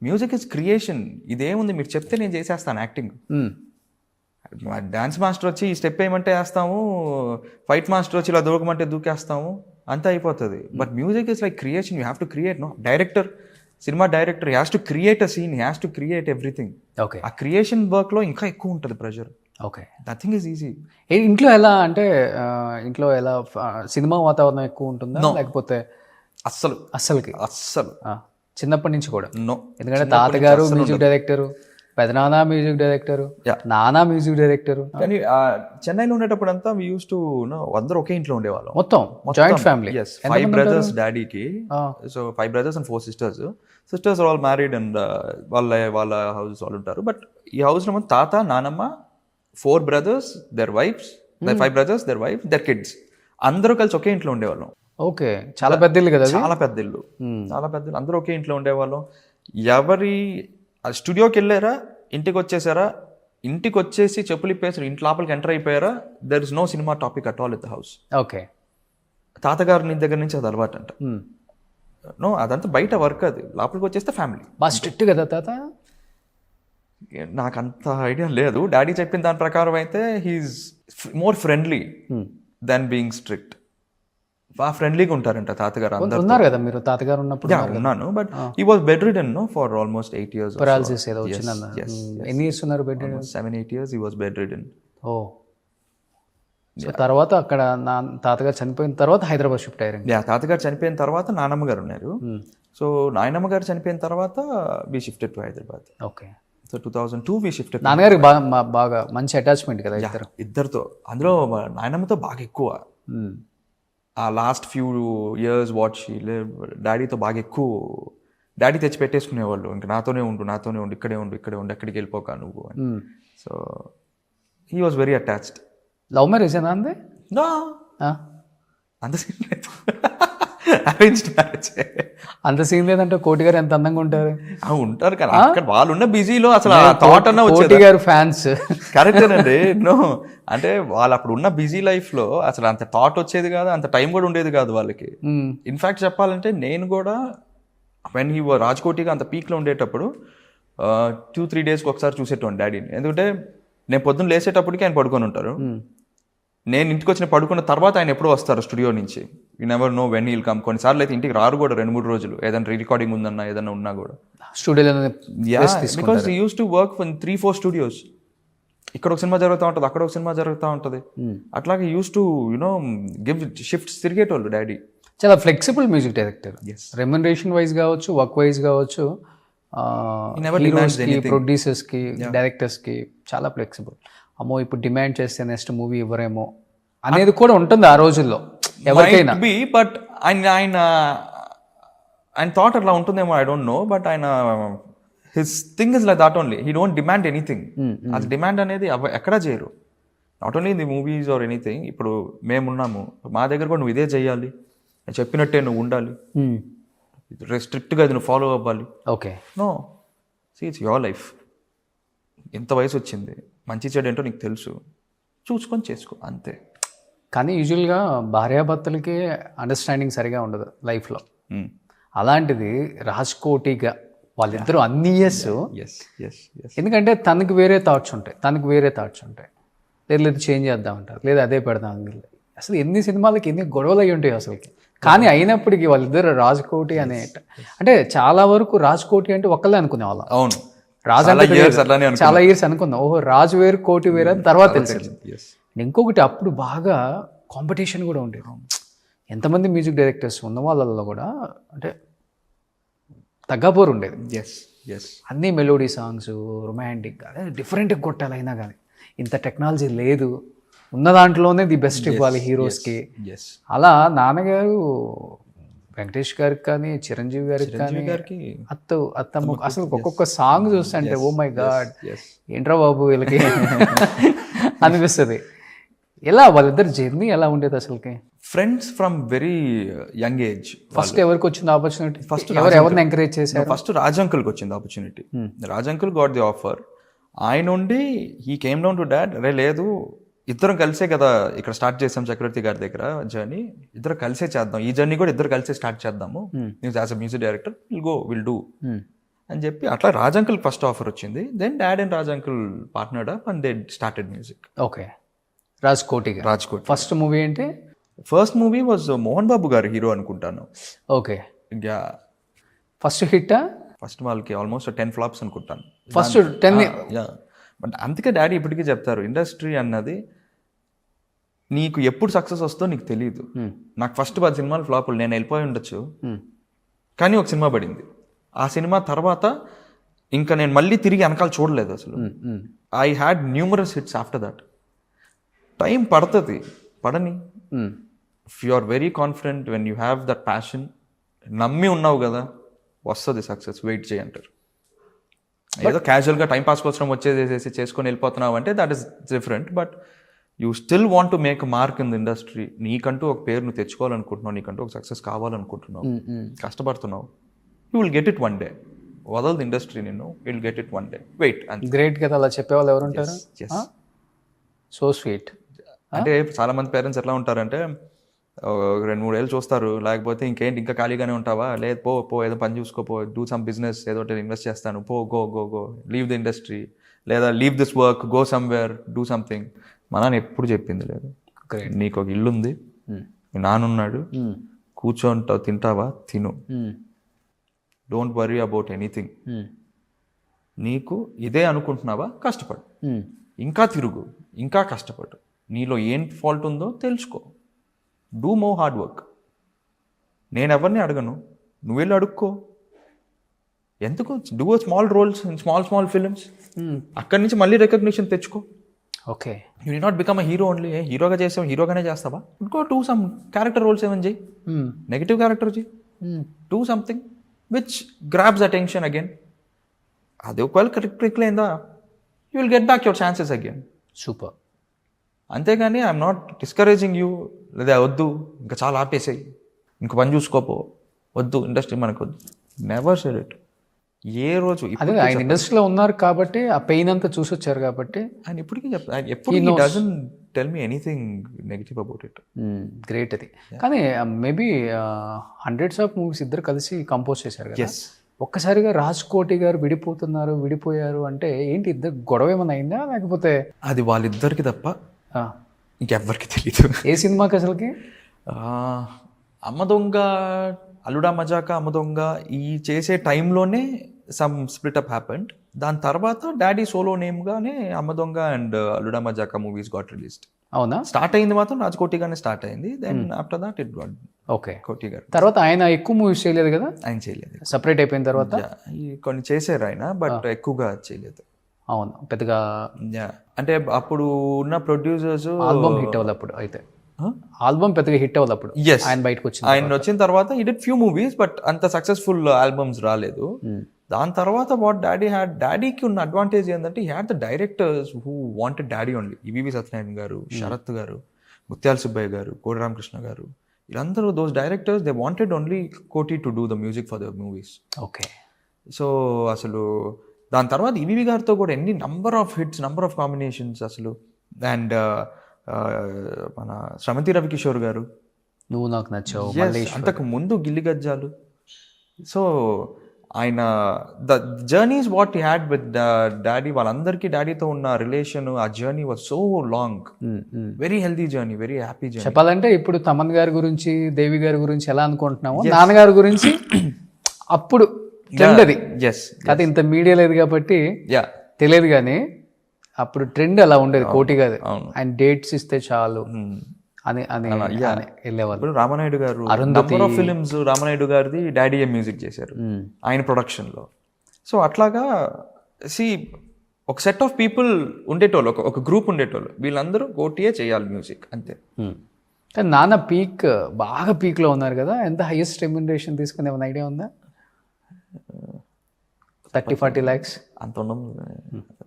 Music is creation. ఇదేముంది మీరు చెప్తే నేను చేసేస్తాను యాక్టింగ్. డాన్స్ మాస్టర్ వచ్చి ఈ స్టెప్ వేయమంటే వేస్తాము, ఫైట్ మాస్టర్ వచ్చి ఇలా దూకమంటే దూకేస్తాము, అంతా అయిపోతుంది. But music is like creation. You have to create. No director, cinema director has to create a scene, has to create everything. Okay. ఆ క్రియేషన్ వర్క్లో ఇంకా ఎక్కువ ఉంటుంది pressure. Okay. Nothing is easy. ఇంట్లో ఎలా అంటే ఇంట్లో ఎలా సినిమా వాతావరణం ఎక్కువ ఉంటుందా లేకపోతే? అస్సలు చిన్నప్పటి నుంచి కూడా నో. ఎందుకంటే తాతగారు మ్యూజిక్ డైరెక్టరు, పెదనాన్న మ్యూజిక్ డైరెక్టర్, నాన్న మ్యూజిక్ డైరెక్టర్. కానీ చెన్నైలో ఉండేటప్పుడు అంతా వి యూస్ టు అందరూ ఒకే ఇంట్లో ఉండేవాళ్ళం. మొత్తం జాయింట్ ఫ్యామిలీ. 5 brothers డాడీకి. So 5 brothers and 4 sisters. Sisters are all married and వాళ్ళ హౌసెస్ వాళ్ళు ఉంటారు. బట్ ఈ హౌస్ లో తాత, నానమ్మ, 4 brothers, their wives, 5 brothers, their wives, their kids, అందరూ కలిసి ఒకే ఇంట్లో ఉండేవాళ్ళం. ఓకే. చాలా పెద్ద ఇల్లు కదా? చాలా పెద్ద ఇల్లు. అందరూ ఒకే ఇంట్లో ఉండేవాళ్ళం. ఎవరి స్టూడియోకి వెళ్ళారా, ఇంటికి వచ్చేసారా, ఇంటికి వచ్చేసి చెప్పులు ఇప్పేసారు, ఇంటి లోపలికి ఎంటర్ అయిపోయారా, there is no cinema topic at all at the house. Okay. తాతగారి దగ్గర నుంచి అది అలవాటు అంట. నో, అదంతా బయట వర్క్. అది లోపలికి వచ్చేస్తే ఫ్యామిలీ. బాగా స్ట్రిక్ట్ కదా తాత? నాకు అంత ఐడియా లేదు. డాడీ చెప్పిన దాని ప్రకారం అయితే he's more friendly then being strict. బాగా ఫ్రెండ్లీగా ఉంటారంట తాతగారు. అందరూ ఉన్నారు కదా మీరు తాతగారు ఉన్నప్పుడు? ఉన్నాను, but he was bedridden for almost 8 years. Paralysis ఏదో వచ్చిందన్న. ఎన్ని ఇయర్స్ ఉన్నారు bedridden? 7-8 years he was bedridden. Oh. So తర్వాత అక్కడ తాతగారు చనిపోయిన తర్వాత హైదరాబాద్ షిఫ్ట్ అయ్యారు. తాతగారు చనిపోయిన తర్వాత నానమ్మ గారు ఉన్నారు. సో నాయనమ్మ గారు చనిపోయిన తర్వాత we shifted to Hyderabad. Okay. So 2002 we shifted. నాన్నగారికి బాగా మంచి అటాచ్మెంట్ కదా ఇద్దరితో. అందులో నాయనమ్మతో బాగా ఎక్కువ. ఆ లాస్ట్ ఫ్యూ ఇయర్స్ డాడీతో బాగా ఎక్కువ. డాడీ తెచ్చి పెట్టేసుకునేవాళ్ళు, ఇంకా నాతోనే ఉండు, ఇక్కడే ఉండు, ఎక్కడికి వెళ్ళిపోక నువ్వు అని. So he was very attached. Love మ్యారేజేనా అంది? అంత సీన్ లేదు, అరేంజ్డ్ మ్యారేజ్. అంత సీన్ లేదంటే కోటి గారు ఎంత అందంగా ఉంటారు. ఉంటారు కదా అక్కడ వాళ్ళు ఉన్న బిజీలో అసలు ఆ థాట్ అన్న కోటి వచ్చేది. గారు ఫ్యాన్స్. కరెక్ట్ అండి. నో అంటే వాళ్ళు అప్పుడు ఉన్న బిజీ లైఫ్ లో అసలు అంత థాట్ వచ్చేది కాదు, అంత టైం కూడా ఉండేది కాదు వాళ్ళకి. ఇన్ఫాక్ట్ చెప్పాలంటే నేను కూడా వెన్ హీ రాజ్కోటిగా అంత పీక్లో ఉండేటప్పుడు 2-3 డేస్కి ఒకసారి చూసేటోండి డాడీని. ఎందుకంటే నేను పొద్దున్న లేసేటప్పటికి ఆయన పడుకొని ఉంటారు. నేను ఇంటికి వచ్చిన పడుకున్న తర్వాత ఆయన ఎప్పుడో వస్తారు స్టూడియో నుంచి. You never know when he'll come. కొన్నిసార్లు అయితే ఇంటికి రారు కూడా 2-3 రోజులు, ఏదైనా రికార్డింగ్ ఉందన్నా ఏదైనా ఉన్నా కూడా. స్టూడియోలో because he use to work for 3-4 studios. ఇక్కడ ఒక సినిమా జరుగుతూ ఉంటుంది, అక్కడ ఒక సినిమా జరుగుతూ ఉంటుంది. అట్లాగే used to you know give shifts తిరిగేటోళ్ళు డాడీ. చాలా flexible music director. Remuneration wise కావచ్చు, వర్క్ వైజ్ కావచ్చు, హీరోస్కి, ప్రొడ్యూసర్స్కి, డైరెక్టర్స్కి చాలా ఫ్లెక్సిబుల్. అమ్మో ఇప్పుడు డిమాండ్ చేస్తే నెక్స్ట్ మూవీ ఇవ్వరేమో అనేది కూడా ఉంటుంది ఆ రోజుల్లో ఎవరికైనా. బట్ ఆయన థాట్ అట్లా ఉంటుందేమో, ఐ డోంట్ నో. బట్ ఆయన his thing is like that only. He don't demand anything. అది డిమాండ్ అనేది ఎక్కడా చేయరు. Not only in the movies or anything. ఇప్పుడు మేమున్నాము, మా దగ్గర కూడా నువ్వు ఇదే చేయాలి, నేను చెప్పినట్టే నువ్వు ఉండాలి, స్ట్రిక్ట్గా ఇది నువ్వు ఫాలో అవ్వాలి. Okay, no, see it's your life. ఎంత వయసు వచ్చింది, మంచి చెడు ఏంటో నీకు తెలుసు, చూసుకొని చేసుకో అంతే. కానీ యూజువల్గా భార్యాభర్తలకి అండర్స్టాండింగ్ సరిగా ఉండదు లైఫ్లో. అలాంటిది రాజ్కోటిగా వాళ్ళిద్దరూ అన్ని ఇయర్స్, ఎందుకంటే తనకు వేరే థాట్స్ ఉంటాయి, లేదు చేంజ్ చేద్దాం అంటారు, లేదా అదే పెడదాం. అసలు ఎన్ని సినిమాలకి ఎన్ని గొడవలు అయ్యి ఉంటాయి అసలుకి. కానీ అయినప్పటికీ వాళ్ళిద్దరు రాజ్కోటి అంటే చాలా వరకు రాజ్కోటి అంటే ఒక్కళ్ళే అనుకునే వాళ్ళం. అవును, రాజు చాలా ఇయర్స్ అనుకుందాం, ఓహో రాజు వేరు కోటి వేరు అని తర్వాత తెలిసింది. ఇంకొకటి అప్పుడు బాగా కాంపిటీషన్ కూడా ఉండేది. ఎంతమంది మ్యూజిక్ డైరెక్టర్స్ ఉన్న వాళ్ళల్లో కూడా అంటే తగ్గపోరు ఉండేది. అన్నీ మెలోడీ సాంగ్స్, రొమాంటిక్, అదే డిఫరెంట్గా కొట్టాలైనా కానీ ఇంత టెక్నాలజీ లేదు, ఉన్న దాంట్లోనే ది బెస్ట్ ఇవ్వాలి హీరోస్కి. అలా నాన్నగారు వెంకటేష్ గారికి కానీ, చిరంజీవి గారికి కానీ, అత్తమ్మ అసలు ఒక్కొక్క సాంగ్ చూస్తుంటే ఓ మై గాడ్ ఏంట్రా బాబు వీళ్ళకి అనిపిస్తుంది. ఎలా వాళ్ళిద్దరు జర్నీ ఎలా ఉండేది అసలుకి? Friends from very young age. First ఎవరికి వచ్చింది ఆపర్చునిటీ? ఎవరిని ఎంకరేజ్ చేశారు? ఫస్ట్ రాజ్ అంకుల్కి వచ్చింది opportunity. Raj uncle got the offer. ఆయన ఉండి he came down to dad, అరే లేదు ఇద్దరం కలిసే కదా ఇక్కడ స్టార్ట్ చేసాం చక్రవర్తి గారి దగ్గర జర్నీ, ఇద్దరు కలిసే చేద్దాం, ఈ జర్నీ కూడా ఇద్దరు కలిసే స్టార్ట్ చేద్దాము, as a music director will do అని చెప్పి అట్లా రాజ్ అంకుల్ ఫస్ట్ ఆఫర్ వచ్చింది. Then dad and Raj uncle partnered up and they started music. Okay, Rajkoti. First movie ఏంటి? First movie was Mohan Babu garu hero అనుకుంటాను. Okay, first hit? ఫస్ట్ వాళ్ళకి almost 10 flops అనుకుంటాను. First 10. But అందుకే daddy ఇప్పటికీ చెప్తారు, ఇండస్ట్రీ అన్నది నీకు ఎప్పుడు సక్సెస్ వస్తుందో నీకు తెలియదు. నాకు ఫస్ట్ 10 సినిమాలు ఫ్లాపులు, నేను వెళ్ళిపోయి ఉండొచ్చు, కానీ ఒక సినిమా పడింది. ఆ సినిమా తర్వాత ఇంకా నేను మళ్ళీ తిరిగి వెనకాల చూడలేదు అసలు. I had numerous hits after that. Time పడుతుంది, పడని. If you are very confident, when you have that passion, నమ్మి ఉన్నావు కదా వస్తుంది సక్సెస్, వెయిట్ చేయంటారు. ఏదో క్యాజువల్గా టైం పాస్ కోసం వచ్చేసేసి చేసుకొని వెళ్ళిపోతున్నావు అంటే that is different. But you still want to make mark in the industry. నీకంటూ ఒక పేరు నువ్వు తెచ్చుకోవాలనుకుంటున్నావు, నీకంటూ ఒక సక్సెస్ కావాలనుకుంటున్నావు, కష్టపడుతున్నావు, you will get it one day. వదలదు ఇండస్ట్రీ నిన్ను, will get it one day, wait. Great కదా అలా చెప్పేవాళ్ళు ఎవరు ఉంటారు? So sweet. అంటే చాలా మంది పేరెంట్స్ ఎట్లా ఉంటారంటే 2-3 ఏళ్ళు చూస్తారు, లేకపోతే ఇంకేంటి ఇంకా ఖాళీగానే ఉంటావా, లేదు పో ఏదో పని చూసుకోపో, డూ సమ్ బిజినెస్, ఏదో ఇన్వెస్ట్ చేస్తాను, గో లీవ్ ద ఇండస్ట్రీ, లేదా leave this work, go somewhere, do something. మా నాన్న ఎప్పుడు చెప్పింది లేదు, నీకు ఒక ఇల్లు ఉంది, మీ నాన్నున్నాడు, కూర్చోంటావు, తింటావా తిను, డోంట్ వరీ అబౌట్ ఎనీథింగ్. నీకు ఇదే అనుకుంటున్నావా, కష్టపడు, ఇంకా తిరుగు, ఇంకా కష్టపడు, నీలో ఏం ఫాల్ట్ ఉందో తెలుసుకో, డూ మోర్ హార్డ్ వర్క్. నేను ఎవరిని అడగను, నువ్వు వెళ్ళి అడుక్కో. ఎందుకు do small roles in small films, అక్కడి నుంచి మళ్ళీ రికగ్నిషన్ తెచ్చుకో. Okay, you did not become a hero only. హీరోగా చేసావు, హీరోగానే చేస్తావా, ఇంకో డూ సమ్ క్యారెక్టర్ రోల్స్ ఏమని చేయి, నెగిటివ్ క్యారెక్టర్ చేయి, do something which grabs attention again. అది ఒకవేళ క్లిక్ అయిందా you will get back your chances again. Super. అంతేగాని ఐఎమ్ నాట్ డిస్కరేజింగ్ యూ, లేదా వద్దు ఇంకా చాలా ఆపేసాయి, ఇంక పని చూసుకోపో, వద్దు ఇండస్ట్రీ మనకు వద్దు. Never said it. ఏ రోజు అదే ఆయన ఇండస్ట్రీలో ఉన్నారు కాబట్టి ఆ పెయిన్ అంతా చూసి వచ్చారు కాబట్టి ఆయన ఇప్పటికీ చెప్తారు, ఆయన ఎప్పుడు doesn't tell me anything negative about it. Great అది. కానీ మేబీ హండ్రెడ్స్ ఆఫ్ మూవీస్ ఇద్దరు కలిసి కంపోజ్ చేశారు కదా. ఒక్కసారిగా రాజ్కోటి గారు విడిపోయారు అంటే ఏంటి, ఇద్దరు గొడవ ఏమైనా అయిందా లేకపోతే? అది వాళ్ళిద్దరికి తప్ప ఇంకెవ్వరికి తెలియదు. ఏ సినిమాకి అసలుకి? అమ్మ దొంగ, అల్లుడా మజాక, అమ్మ దొంగ ఈ చేసే టైంలోనే సమ్ స్ప్లిట్ అప్ హ్యాపెండ్. దాని తర్వాత డాడీ సోలో నేమ్గానే అమ్మ Donga and Alluda Majaka movies got released. అవునా? స్టార్ట్ అయింది మాత్రం రాజ్కోటిగానే స్టార్ట్ అయింది. Then after that it got okay Koti garu. తర్వాత ఆయన ఎక్కువ మూవీస్ చేయలేదు కదా? ఆయన చేయలేదు. సపరేట్ అయిపోయిన తర్వాత కొన్ని చేశారు ఆయన, బట్ ఎక్కువగా చేయలేదు. అవును, పెద్దగా అంటే అప్పుడు ఉన్న ప్రొడ్యూసర్స్ ఆల్బమ్ హిట్ అవ్వదు అప్పుడు. అయితే ఆల్బమ్ పెద్దగా హిట్ అవ్వదు అప్పుడు. ఆయన బయటకు వచ్చిన తర్వాత ఈ డిడ్ ఫ్యూ మూవీస్, బట్ అంత సక్సెస్ఫుల్ ఆల్బమ్స్ రాలేదు. దాని తర్వాత వాట్ డాడీకి ఉన్న అడ్వాంటేజ్ ఏంటంటే he had the directors who wanted daddy only. EVV Satyanarayana గారు, శరత్ గారు, ముత్యాల సుబ్బయ్య గారు, కోడి రామకృష్ణ గారు, వీళ్ళందరూ those directors they wanted only Koti to do the music for the movies. Okay. So అసలు దాని తర్వాత ఈవీవి గారితో కూడా ఎన్ని number of hits, number of combinations అసలు. అండ్ మన శ్రవంతి రవికిషోర్ గారు, నువ్వు నాకు నచ్చావు, అంతకు ముందు గిల్లి గజ్జాలు. సో ఆయన the journeys what he had with daddy, వాళ్ళందరికీ డాడీతో ఉన్న రిలేషన్, ఆ journey was so long, very healthy journey, very happy journey. చెప్పాలంటే ఇప్పుడు తమన్ గారి గురించి, దేవి గారి గురించి ఎలా అనుకుంటున్నాము, నాన్నగారి గురించి అప్పుడు ట్రెండ్ అది. అది ఇంత మీడియా లేదు కాబట్టి తెలియదు, కానీ అప్పుడు ట్రెండ్ అలా ఉండేది. కోటి గారు ఆయన డేట్స్ ఇస్తే చాలు అని వెళ్ళేవాళ్ళు. ఇప్పుడు రామనాయుడు గారు నంబర్ ఆఫ్ ఫిలిమ్స్ రామనాయుడు గారిది డాడీయే మ్యూజిక్ చేశారు ఆయన ప్రొడక్షన్లో. సో అట్లాగా ఒక సెట్ ఆఫ్ పీపుల్ ఉండేటోళ్ళు, ఒక గ్రూప్ ఉండేటోళ్ళు, వీళ్ళందరూ కోటియే చేయాలి మ్యూజిక్ అంతే. కానీ నాన్న బాగా పీక్లో ఉన్నారు కదా. ఎంత హైయెస్ట్ రెమ్యునరేషన్ తీసుకునే ఏమైనా ఐడియా ఉందా? 30-40 lakhs అంత ఉండదు,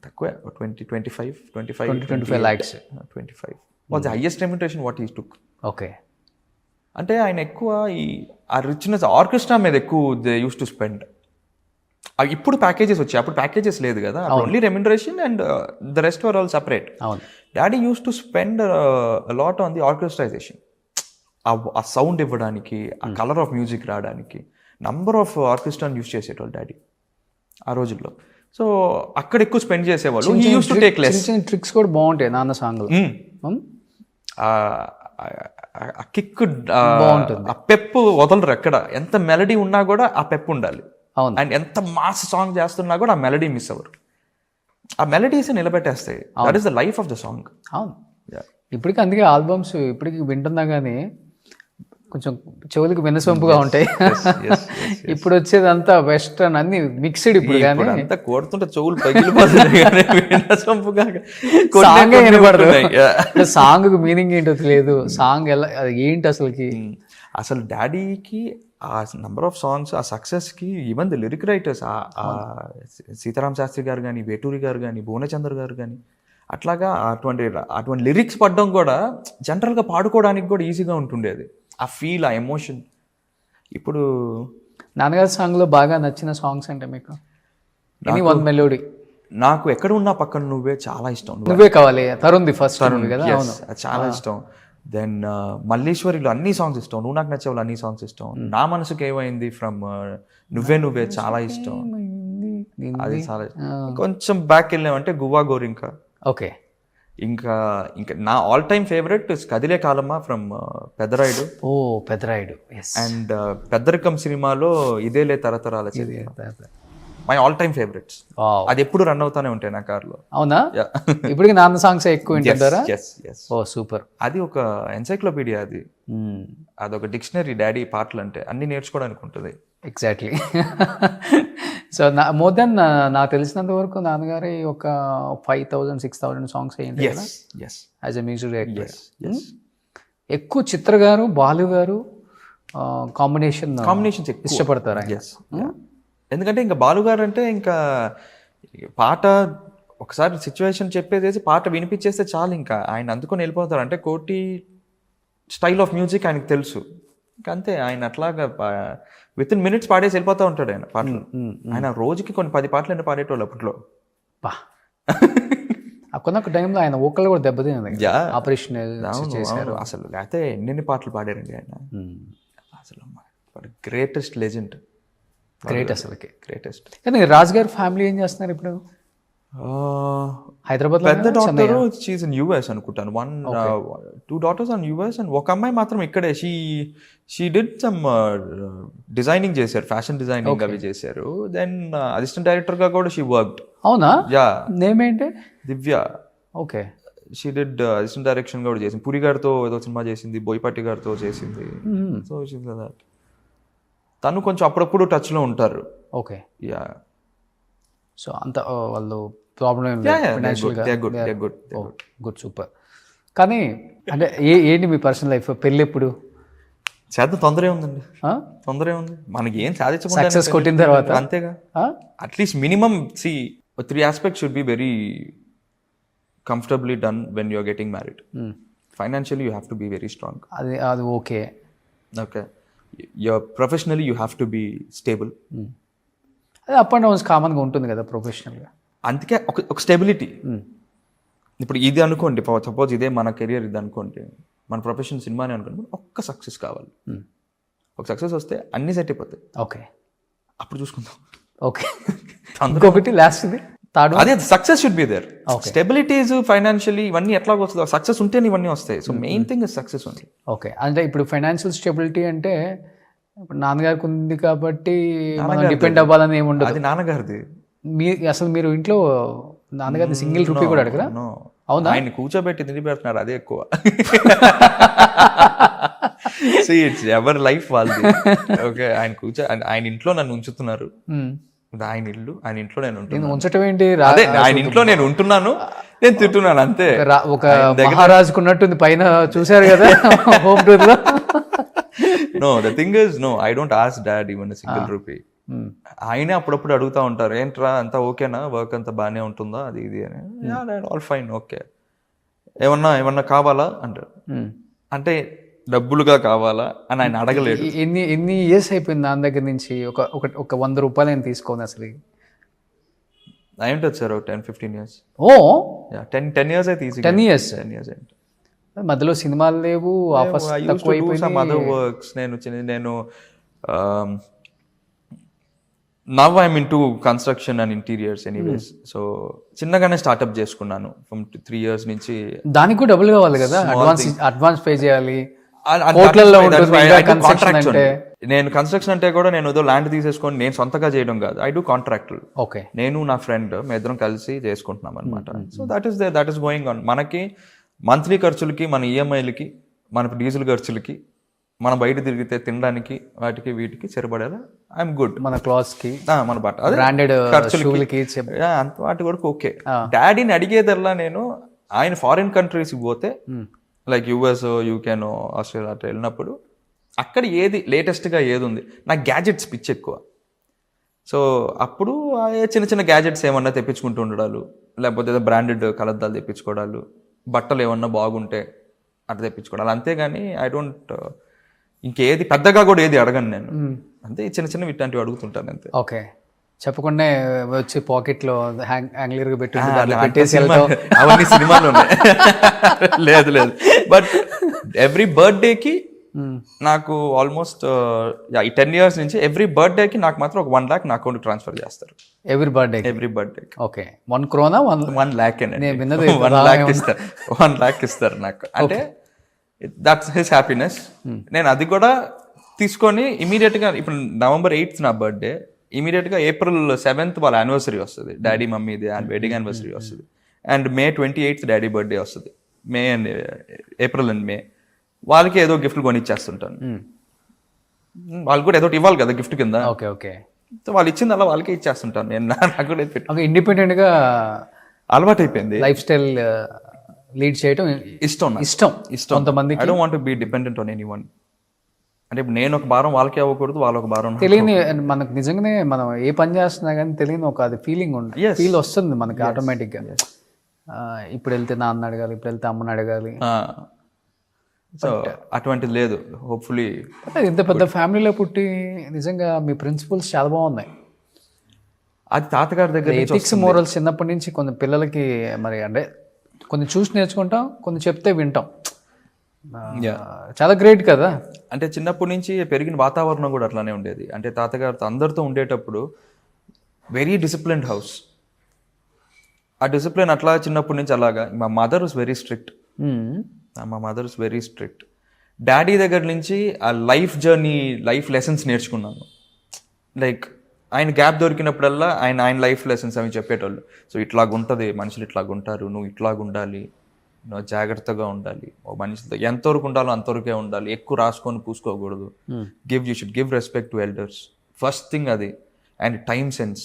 తక్కువే. 25 lakhs 25 was the highest remuneration what he took. Okay. అంటే ఆయన ఎక్కువ ఆ రిచ్నెస్ ఆర్కెస్ట్రా మీద ఎక్కువ దే యూస్ టు స్పెండ్. ఇప్పుడు ప్యాకేజెస్ వచ్చాయి, అప్పుడు ప్యాకేజెస్ లేదు కదా, only remuneration and the rest were all separate. Daddy use to spend lot on the orchestrisation. ఆ సౌండ్ ఇవ్వడానికి, ఆ కలర్ ఆఫ్ మ్యూజిక్ రావడానికి నంబర్ ఆఫ్ ఆర్కెస్ట్రాని యూస్ చేసేటోళ్ళు డాడీ ఆ రోజుల్లో. సో అక్కడ ఎక్కువ స్పెండ్ చేసేవాళ్ళు. He use to take less. Tricks కూడా బాగుంటాయి నాన్న సాంగ్లో. ఆ కిక్ బాగుంటుంది, ఆ పెప్పు వదలరు ఎక్కడ. ఎంత మెలడీ ఉన్నా కూడా ఆ పెప్పు ఉండాలి. అండ్ ఎంత మాస్ సాంగ్ చేస్తున్నా కూడా ఆ మెలడీ మిస్ అవ్వరు. ఆ మెలడీస్ నిలబెట్టేస్తాయి. That is the life of the song. అవును. ఇప్పటికీ అందుకే ఆల్బమ్స్ ఇప్పటికి వింటున్నా కానీ కొంచెం చెవులకు వినసొంపుగా ఉంటాయి. ఇప్పుడు వచ్చేదంతా వెస్ట్రన్ అన్ని మిక్స్డ్. ఇప్పుడు కానీ అంతా కొడుతుంటే చెవులు పగిలిపోతుంది, సాంగ్ వినపడదు. సాంగ్ మీనింగ్ ఏంటో తెలియదు. సాంగ్ ఎలా ఏంటి అసలుకి. అసలు డాడీకి ఆ నంబర్ ఆఫ్ సాంగ్స్, ఆ సక్సెస్కి even the lyric writers, Sitaram Sastry garu కానీ, వేటూరి గారు కానీ, భువనచంద్ర గారు కానీ, అట్లాగా అటువంటి లిరిక్స్ పడడం కూడా జనరల్గా పాడుకోవడానికి కూడా ఈజీగా ఉంటుండేది. ఆ ఫీల్, ఆ ఎమోషన్. ఇప్పుడు నాన్నగారి సాంగ్లో బాగా నచ్చిన సాంగ్స్ అంటే మీకు వన్ మెలోడీ? నాకు ఎక్కడ ఉన్నా పక్కన నువ్వే చాలా ఇష్టం. నువ్వే కావాలి, తరుణ్ ది ఫస్ట్ కదా, చాలా ఇష్టం. దెన్ మల్లేశ్వరిలో అన్ని సాంగ్స్ ఇష్టం. నువ్వు నాకు నచ్చేవాళ్ళు అన్ని సాంగ్స్ ఇష్టం. నా మనసుకి ఏమైంది ఫ్రమ్ నువ్వే చాలా ఇష్టం. అది చాలా. కొంచెం బ్యాక్ వెళ్ళామంటే గువ్వా గోరింకా. ఓకే. ఇంకా నా ఆల్ టైమ్ ఫేవరెట్ కదిలే కాలమ్మా ఫ్రమ్ పెద్దరాయుడు. పెద్దరాయుడు. అండ్ పెద్దరికం సినిమాలో ఇదేలే తరతరాల మై ఆల్ టైమ్ ఫేవరెట్స్. అది ఎప్పుడు రన్ అవుతానే ఉంటాయి నా కార్లో. అవునా? ఇప్పటికి నాన్న సాంగ్స్ ఎక్కువ వింటారా? సూపర్. అది ఒక ఎన్సైక్లోపీడియా. అది అదొక డిక్షనరీ డాడీ పాటలు అంటే అన్ని నేర్చుకోవడానికి ఉంటుంది. ఎగ్జాక్ట్లీ. సో మోర్ దెన్ నాకు తెలిసినంత వరకు నాన్నగారి ఒక 5,000-6,000 సాంగ్స్ అయ్యింది యాజ్ ఎ మ్యూజిక్ డైరెక్టర్. ఎక్కువ చిత్ర గారు, బాలు గారు కాంబినేషన్స్ ఇష్టపడతారా? ఎందుకంటే ఇంకా బాలు గారు అంటే ఇంకా పాట ఒకసారి సిచ్యువేషన్ చెప్పేసేసి పాట వినిపించేస్తే చాలు, ఇంకా ఆయన అందుకొని వెళ్ళిపోతారు. అంటే కోటి స్టైల్ ఆఫ్ మ్యూజిక్ ఆయనకు తెలుసు, ఇంకంతే. ఆయన అట్లాగా విత్ ఇన్ మినిట్స్ పాడేసి వెళ్ళిపోతూ ఉంటాడు ఆయన పాటలు. ఆయన రోజుకి కొన్ని 10 పాటలు పాడేటోళ్ళు అప్పట్లో. బా కొన్న టైంలో ఆయన ఓకల్ కూడా దెబ్బతింది, ఆపరేషన్ చేశారు అసలు. లేకపోతే ఎన్ని పాటలు పాడారండి ఆయన అసలు. గ్రేటెస్ట్ లెజెండ్, గ్రేట్ అసలుకి గ్రేటెస్ట్. కానీ రాజ్ గారి ఫ్యామిలీ ఏం చేస్తున్నారు ఇప్పుడు? హైదరాబాద్ పెద్ద డాటర్ షీస్ ఇన్ యుఎస్ అనుకుంటాను. 2 daughters ఆన్ యుఎస్ అండ్ ఒక అమ్మాయి మాత్రం ఇక్కడే. షీ డిడ్ సమ్ డిజైనింగ్ చేశారు, ఫ్యాషన్ డిజైనింగ్ అవి చేశారు. దెన్ అసిస్టెంట్ డైరెక్టర్ గా కూడా షీ వర్క్డ్. అవునా? యా. నేమ్ ఏంటి? Divya. Okay. She did assistant direction కూడా చేసింది. పురి గారితో ఏదో సినిమా చేసింది, బోయపాటి గారితో చేసింది. So she's that. తను కొంచెం అప్పుడప్పుడు టచ్ లో ఉంటారు. ఓకే. యా. సో అంత వాళ్ళు ప్రాబ్లం గుడ్, సూపర్. కానీ అంటే ఏంటి మీ పర్సనల్ లైఫ్? పెళ్ళి ఎప్పుడు? చేద్దాం, తొందరే ఉందండి. తొందరే ఉంది మనకి, ఏం సాధించకుండా సక్సెస్ కొట్టిన తర్వాత అంతేగా. At least minimum 3 aspects should be very comfortably done when you're getting married. Financially you have to be very strong. అది okay. Professionally you have to be stable. అది అప్ అండ్ డౌన్స్ కామన్గా ఉంటుంది కదా ప్రొఫెషనల్గా. అందుకే ఒక స్టెబిలిటీ. ఇప్పుడు ఇది అనుకోండి, సపోజ్ ఇదే మన కెరియర్ ఇది అనుకోండి, మన ప్రొఫెషన్ సినిమాని అనుకోండి, ఒక్క సక్సెస్ కావాలి. ఒక సక్సెస్ వస్తే అన్ని సెట్ అయిపోతాయి. ఓకే, అప్పుడు చూసుకుందాం. ఓకే. ఇంకొకటి లాస్ట్ అదే success should be there. Stabilities financially ఇవన్నీ ఎట్లా వస్తుంది, సక్సెస్ ఉంటేనే ఇవన్నీ వస్తాయి. So main thing is success ఉంది. ఓకే. అంటే ఇప్పుడు ఫైనాన్షియల్ స్టెబిలిటీ అంటే ఇప్పుడు నాన్నగారికి ఉంది కాబట్టి డిపెండ్ అవ్వాలని ఏముండదు. అది నాన్నగారిది. అసలు మీరు ఇంట్లో నాన్నగారిని సింగిల్ రూపీ కూడా అడగరా? అవునా? ఆయన కూర్చోబెట్టి తిని పెడుతున్నారు, అదే ఎక్కువ. ఇట్స్ ఎవర్ లైఫ్ వాళ్ళది. ఓకే, ఆయన ఆయన ఇంట్లో నన్ను ఉంచుతున్నారు. ఆయన ఇల్లు, ఆయన ఇంట్లో నేను ఉంచటం ఏంటి? అదే ఆయన ఇంట్లో నేను ఉంటున్నాను, నేను తింటున్నాను, అంతే. ఒక మహారాజుకున్నట్టుంది పైన, చూసారు కదా హోమ్ టూర్ లో. No, the thing is, no, I don't ask dad even a single rupee. ఆయనే అప్పుడప్పుడు అడుగుతా ఉంటారు, ఏంట్రా అంతా ఓకేనా, వర్క్ అంతా బాగానే ఉంటుందా, అది ఇది అని. Dad all fine, okay. ఏమన్నా కావాలా అంటారు. అంటే డబ్బులుగా కావాలా అని ఆయన అడగలేదు. ఎన్ని ఇయర్స్ అయిపోయింది దాని దగ్గర నుంచి ఒక 100 రూపాయలు నేను తీసుకోను అసలు? అయింటది సార్, 10-15 years. ఓ 10 years అయితే ఈజీ. 10 years ఏంటి మధ్యలో సినిమాలు లేవు, ఆఫర్స్ నేను now I'm into construction and interiors anyways. So చిన్నగానే స్టార్ట్అప్ చేసుకున్నాను ఫ్రమ్ 3 years నుంచి. దానికి కూడా డబ్బులు కావాలి కదా, అడ్వాన్స్ పే చేయాలి. నేను కన్స్ట్రక్షన్ అంటే కూడా నేను ఏదో ల్యాండ్ తీసేసుకొని నేను సొంతగా చేయడం కాదు, ఐ డూ కాంట్రాక్టులు. ఓకే. నేను నా ఫ్రెండ్ మేము ఇద్దరం కలిసి చేసుకుంటున్నాం అనమాట. So that is going on. మనకి మంత్లీ ఖర్చులకి, మన ఈఎంఐలకి, మన డీజిల్ ఖర్చులకి, మన బయట తిరిగితే తినడానికి, వాటికి వీటికి సరిపడేలా ఐఎమ్ గుడ్. మన క్లాత్స్ కి, మన బట్ట బ్రాండెడ్ ఖర్చులకి, వాటి వరకు ఓకే. డాడీని అడిగేదల్లా నేను, ఆయన ఫారిన్ కంట్రీస్కి పోతే లైక్ యుఎస్, యూకేనో, ఆస్ట్రేలియా అట్లా వెళ్ళినప్పుడు అక్కడ ఏది లేటెస్ట్గా ఏది ఉంది, నాకు గ్యాజెట్స్ పిచ్చి ఎక్కువ. సో అప్పుడు చిన్న చిన్న గ్యాజెట్స్ ఏమన్నా తెప్పించుకుంటూ ఉండడాలు, లేకపోతే ఏదో బ్రాండెడ్ కలద్దాలు తెప్పించుకోవడాలు, బట్టలు ఏమన్నా బాగుంటే అట్లా తెప్పించుకోవడాలు, అంతేగాని ఐ డోంట్ ఇంకేది పెద్దగా కూడా ఏది అడగను నేను. అంతే చిన్న చిన్న ఇట్లాంటివి అడుగుతుంటాను అంతే. ఓకే. చెప్పకుండా వచ్చి పాకెట్ లో హ్యాంగ్లర్ గా పెట్టి అవన్నీ సినిమాలు ఉన్నాయి. లేదు బట్ ఎవ్రీ బర్త్డేకి నాకు ఆల్మోస్ట్ ఈ 10 years నుంచి ఎవ్రీ బర్త్డేకి నాకు మాత్రం ఒక 1 lakh నా అకౌంట్ ట్రాన్స్ఫర్ చేస్తారు. Every birthday. Okay. 1 crore 1 lakh 1 lakh ఇస్తారు. 1 lakh ఇస్తారు నాకు. అంటే దట్స్ హిస్ హ్యాపీనెస్. నేను అది కూడా తీసుకొని ఇమీడియట్ గా, ఇప్పుడు November 8th నా బర్త్డే, ఇమీడియట్ గా April 7th వాళ్ళ యానివర్సరీ వస్తుంది, డాడీ మమ్మీది వెడ్డింగ్ యానివర్సరీ వస్తుంది. And May 28th daddy birthday వస్తుంది. April and May వాళ్ళకి ఏదో గిఫ్ట్లు కొనిచ్చేస్తుంటాను. వాళ్ళకి కూడా ఏదో ఇవ్వాలి కదా గిఫ్ట్ కింద. ఓకే. సో వాళ్ళు ఇచ్చింది అలా వాళ్ళకే ఇచ్చేస్తుంటాను నేను. నాకు కూడా ఇండిపెండెంట్ గా అలవాటు అయిపోయింది. లైఫ్ స్టైల్ లీడ్ చేయడం ఇష్టం కొంతమందికి. I don't want to be dependent on anyone. అంటే ఇప్పుడు నేను ఒక భారం వాళ్ళకే అవ్వకూడదు, వాళ్ళు ఒక భారం తెలియని మనకు నిజంగానే మనం ఏ పని చేస్తున్నా కానీ తెలియని ఒక అది ఫీలింగ్ ఉంటుంది, Yes. ఫీల్ వస్తుంది మనకి ఆటోమేటిక్గా. ఇప్పుడు వెళ్తే నాన్న అడగాలి, ఇప్పుడు వెళ్తే అమ్మని అడగాలి. సో అటువంటిది లేదు. హోప్ఫుల్లీ ఇంత పెద్ద ఫ్యామిలీలో పుట్టి నిజంగా మీ ప్రిన్సిపల్స్ చాలా బాగున్నాయి. అది తాతగారి దగ్గర నుంచి ఎథిక్స్ మోరల్స్ చిన్నప్పటి నుంచి కొన్ని పిల్లలకి మరి అంటే కొన్ని చూసి నేర్చుకుంటాం, కొన్ని చెప్తే వింటాం. చాలా గ్రేట్ కదా. అంటే చిన్నప్పటి నుంచి పెరిగిన వాతావరణం కూడా అట్లానే ఉండేది. అంటే తాతగారితో అందరితో ఉండేటప్పుడు వెరీ డిసిప్లిన్డ్ హౌస్. ఆ డిసిప్లిన్ అట్లా చిన్నప్పటి నుంచి అలాగా. మా మదర్ ఇస్ వెరీ స్ట్రిక్ట్. మా mother is very strict. Daddy దగ్గర నుంచి ఆ లైఫ్ జర్నీ, లైఫ్ లెసన్స్ నేర్చుకున్నాను. లైక్ ఆయన గ్యాప్ దొరికినప్పుడల్లా ఆయన లైఫ్ లెసన్స్ అవి చెప్పేటోళ్ళు. సో ఇట్లాగుంటుంది, మనుషులు ఇట్లాగుంటారు, నువ్వు ఇట్లాగుండాలి, నువ్వు జాగ్రత్తగా ఉండాలి, ఓ మనిషితో ఎంతవరకు ఉండాలో అంతవరకే ఉండాలి, ఎక్కువ రాసుకొని పూసుకోకూడదు, you should give respect to elders, first thing అది. And time sense.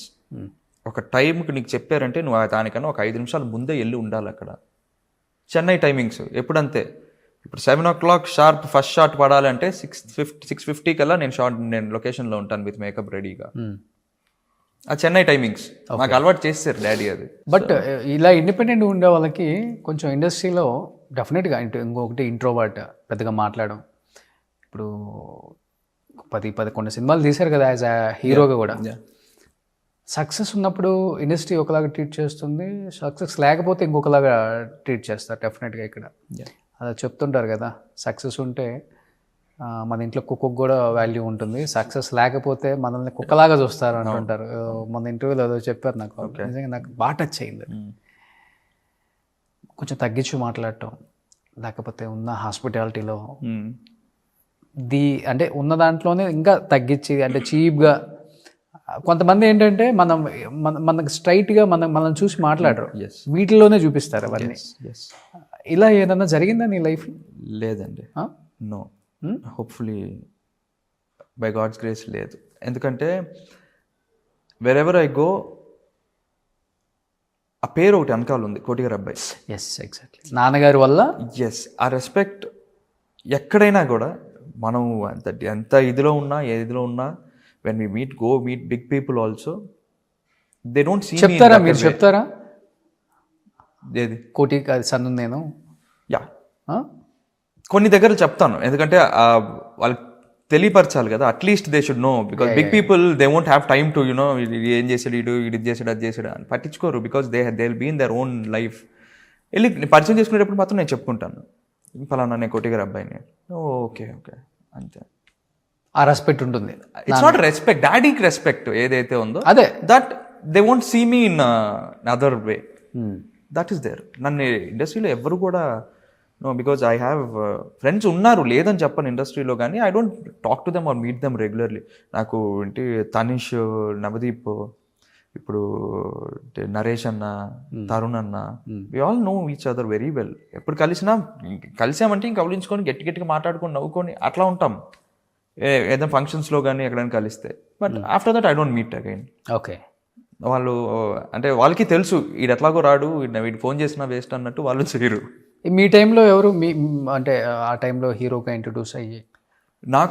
ఒక టైంకి నీకు చెప్పారంటే నువ్వు దానికన్నా ఒక 5 నిమిషాలు ముందే వెళ్ళి ఉండాలి అక్కడ. చెన్నై టైమింగ్స్ ఎప్పుడంతే, ఇప్పుడు 7 o'clock షార్ప్ ఫస్ట్ షాట్ పడాలంటే 6:50 కల్లా నేను లొకేషన్లో ఉంటాను విత్ మేకప్ రెడీగా. ఆ చెన్నై టైమింగ్స్ నాకు అలవాటు చేస్తారు డాడీ అది. బట్ ఇలా ఇండిపెండెంట్ ఉండే వాళ్ళకి కొంచెం ఇండస్ట్రీలో డెఫినెట్గా ఇంకొకటి ఇంట్రోవర్ట్, పెద్దగా మాట్లాడడం. ఇప్పుడు 10-11 సినిమాలు తీశారు కదా యాజ్ అ హీరోగా కూడా. సక్సెస్ ఉన్నప్పుడు ఇండస్ట్రీ ఒకలాగా ట్రీట్ చేస్తుంది, సక్సెస్ లేకపోతే ఇంకొకలాగా ట్రీట్ చేస్తారు డెఫినెట్గా. ఇక్కడ అలా చెప్తుంటారు కదా, సక్సెస్ ఉంటే మన ఇంట్లో కుక్కకు కూడా వాల్యూ ఉంటుంది, సక్సెస్ లేకపోతే మనల్ని కుక్కలాగా చూస్తారు అంటుంటారు. మన ఇంటర్వ్యూలో ఏదో చెప్పారు నాకు, నిజంగా నాకు బాగా టచ్ అయింది. కొంచెం తగ్గించి మాట్లాడటం, లేకపోతే ఉన్న హాస్పిటాలిటీలో అంటే ఉన్న దాంట్లోనే ఇంకా తగ్గించి, అంటే చీప్గా. కొంతమంది ఏంటంటే మనకు స్ట్రైట్గా మనం చూసి మాట్లాడరు, వీటిలోనే చూపిస్తారు అవన్నీ. ఇలా ఏదన్నా జరిగిందా నీ లైఫ్? లేదండి, no. Hopefully by God's grace లేదు. ఎందుకంటే వెరెవర్ ఐ గో ఆ పేరు ఒకటి వెనకాల ఉంది, కోటిగారి అబ్బాయి. Yes, exactly. నాన్నగారి వల్ల ఎస్, ఆ రెస్పెక్ట్ ఎక్కడైనా కూడా మనం ఎంత ఇదిలో ఉన్నా, ఏ ఇదిలో ఉన్నా, when we meet big people also, they don't see. చెప్తారా మీరు? చెప్తారా ఏది కోటి సన్ను నేను? యా, కొన్ని దగ్గర చెప్తాను. ఎందుకంటే వాళ్ళకి తెలియపరచాలి కదా, at least they should know. Because big people they won't have time to you know ఏం చేసాడు ఇది చేసాడు అది చేసాడు అని పట్టించుకోరు. Because they will be in their own life. వెళ్ళి పరిచయం చేసుకునేటప్పుడు మాత్రం నేను చెప్పుకుంటాను, ఫలానా నేను కోటిగారి అబ్బాయిని. ఓకే ఓకే, అంతే. ఆ రెస్పెక్ట్ ఉంటుంది. ఇట్స్ నాట్ రెస్పెక్ట్, డాడీకి రెస్పెక్ట్ ఏదైతే ఉందో అదే, that they won't see me in other way. That is there. నన్ను ఇండస్ట్రీలో ఎవరు కూడా no, because I have friends ఉన్నారు, లేదని చెప్పను ఇండస్ట్రీలో, కానీ I don't talk to them or meet them regularly. నాకు ఏంటి తనిష్, నవదీప్, ఇప్పుడు నరేష్ అన్న, తరుణ్ అన్న, we all know each other very well. ఎప్పుడు కలిసామంటే ఇంక కవలించుకొని గట్టిగా మాట్లాడుకొని నవ్వుకొని అట్లా ఉంటాం, ఏదైనా ఫంక్షన్స్లో కానీ ఎక్కడైనా కలిస్తే. But after that I don't meet again. Okay. వాళ్ళు అంటే వాళ్ళకి తెలుసు వీడు ఎట్లాగో రాడు, వీడు ఫోన్ చేసినా వేస్ట్ అన్నట్టు వాళ్ళు చేయరు. మీ టైంలో ఎవరు అంటే ఆ టైంలో హీరోగా ఇంట్రొడ్యూస్ అయ్యి? నా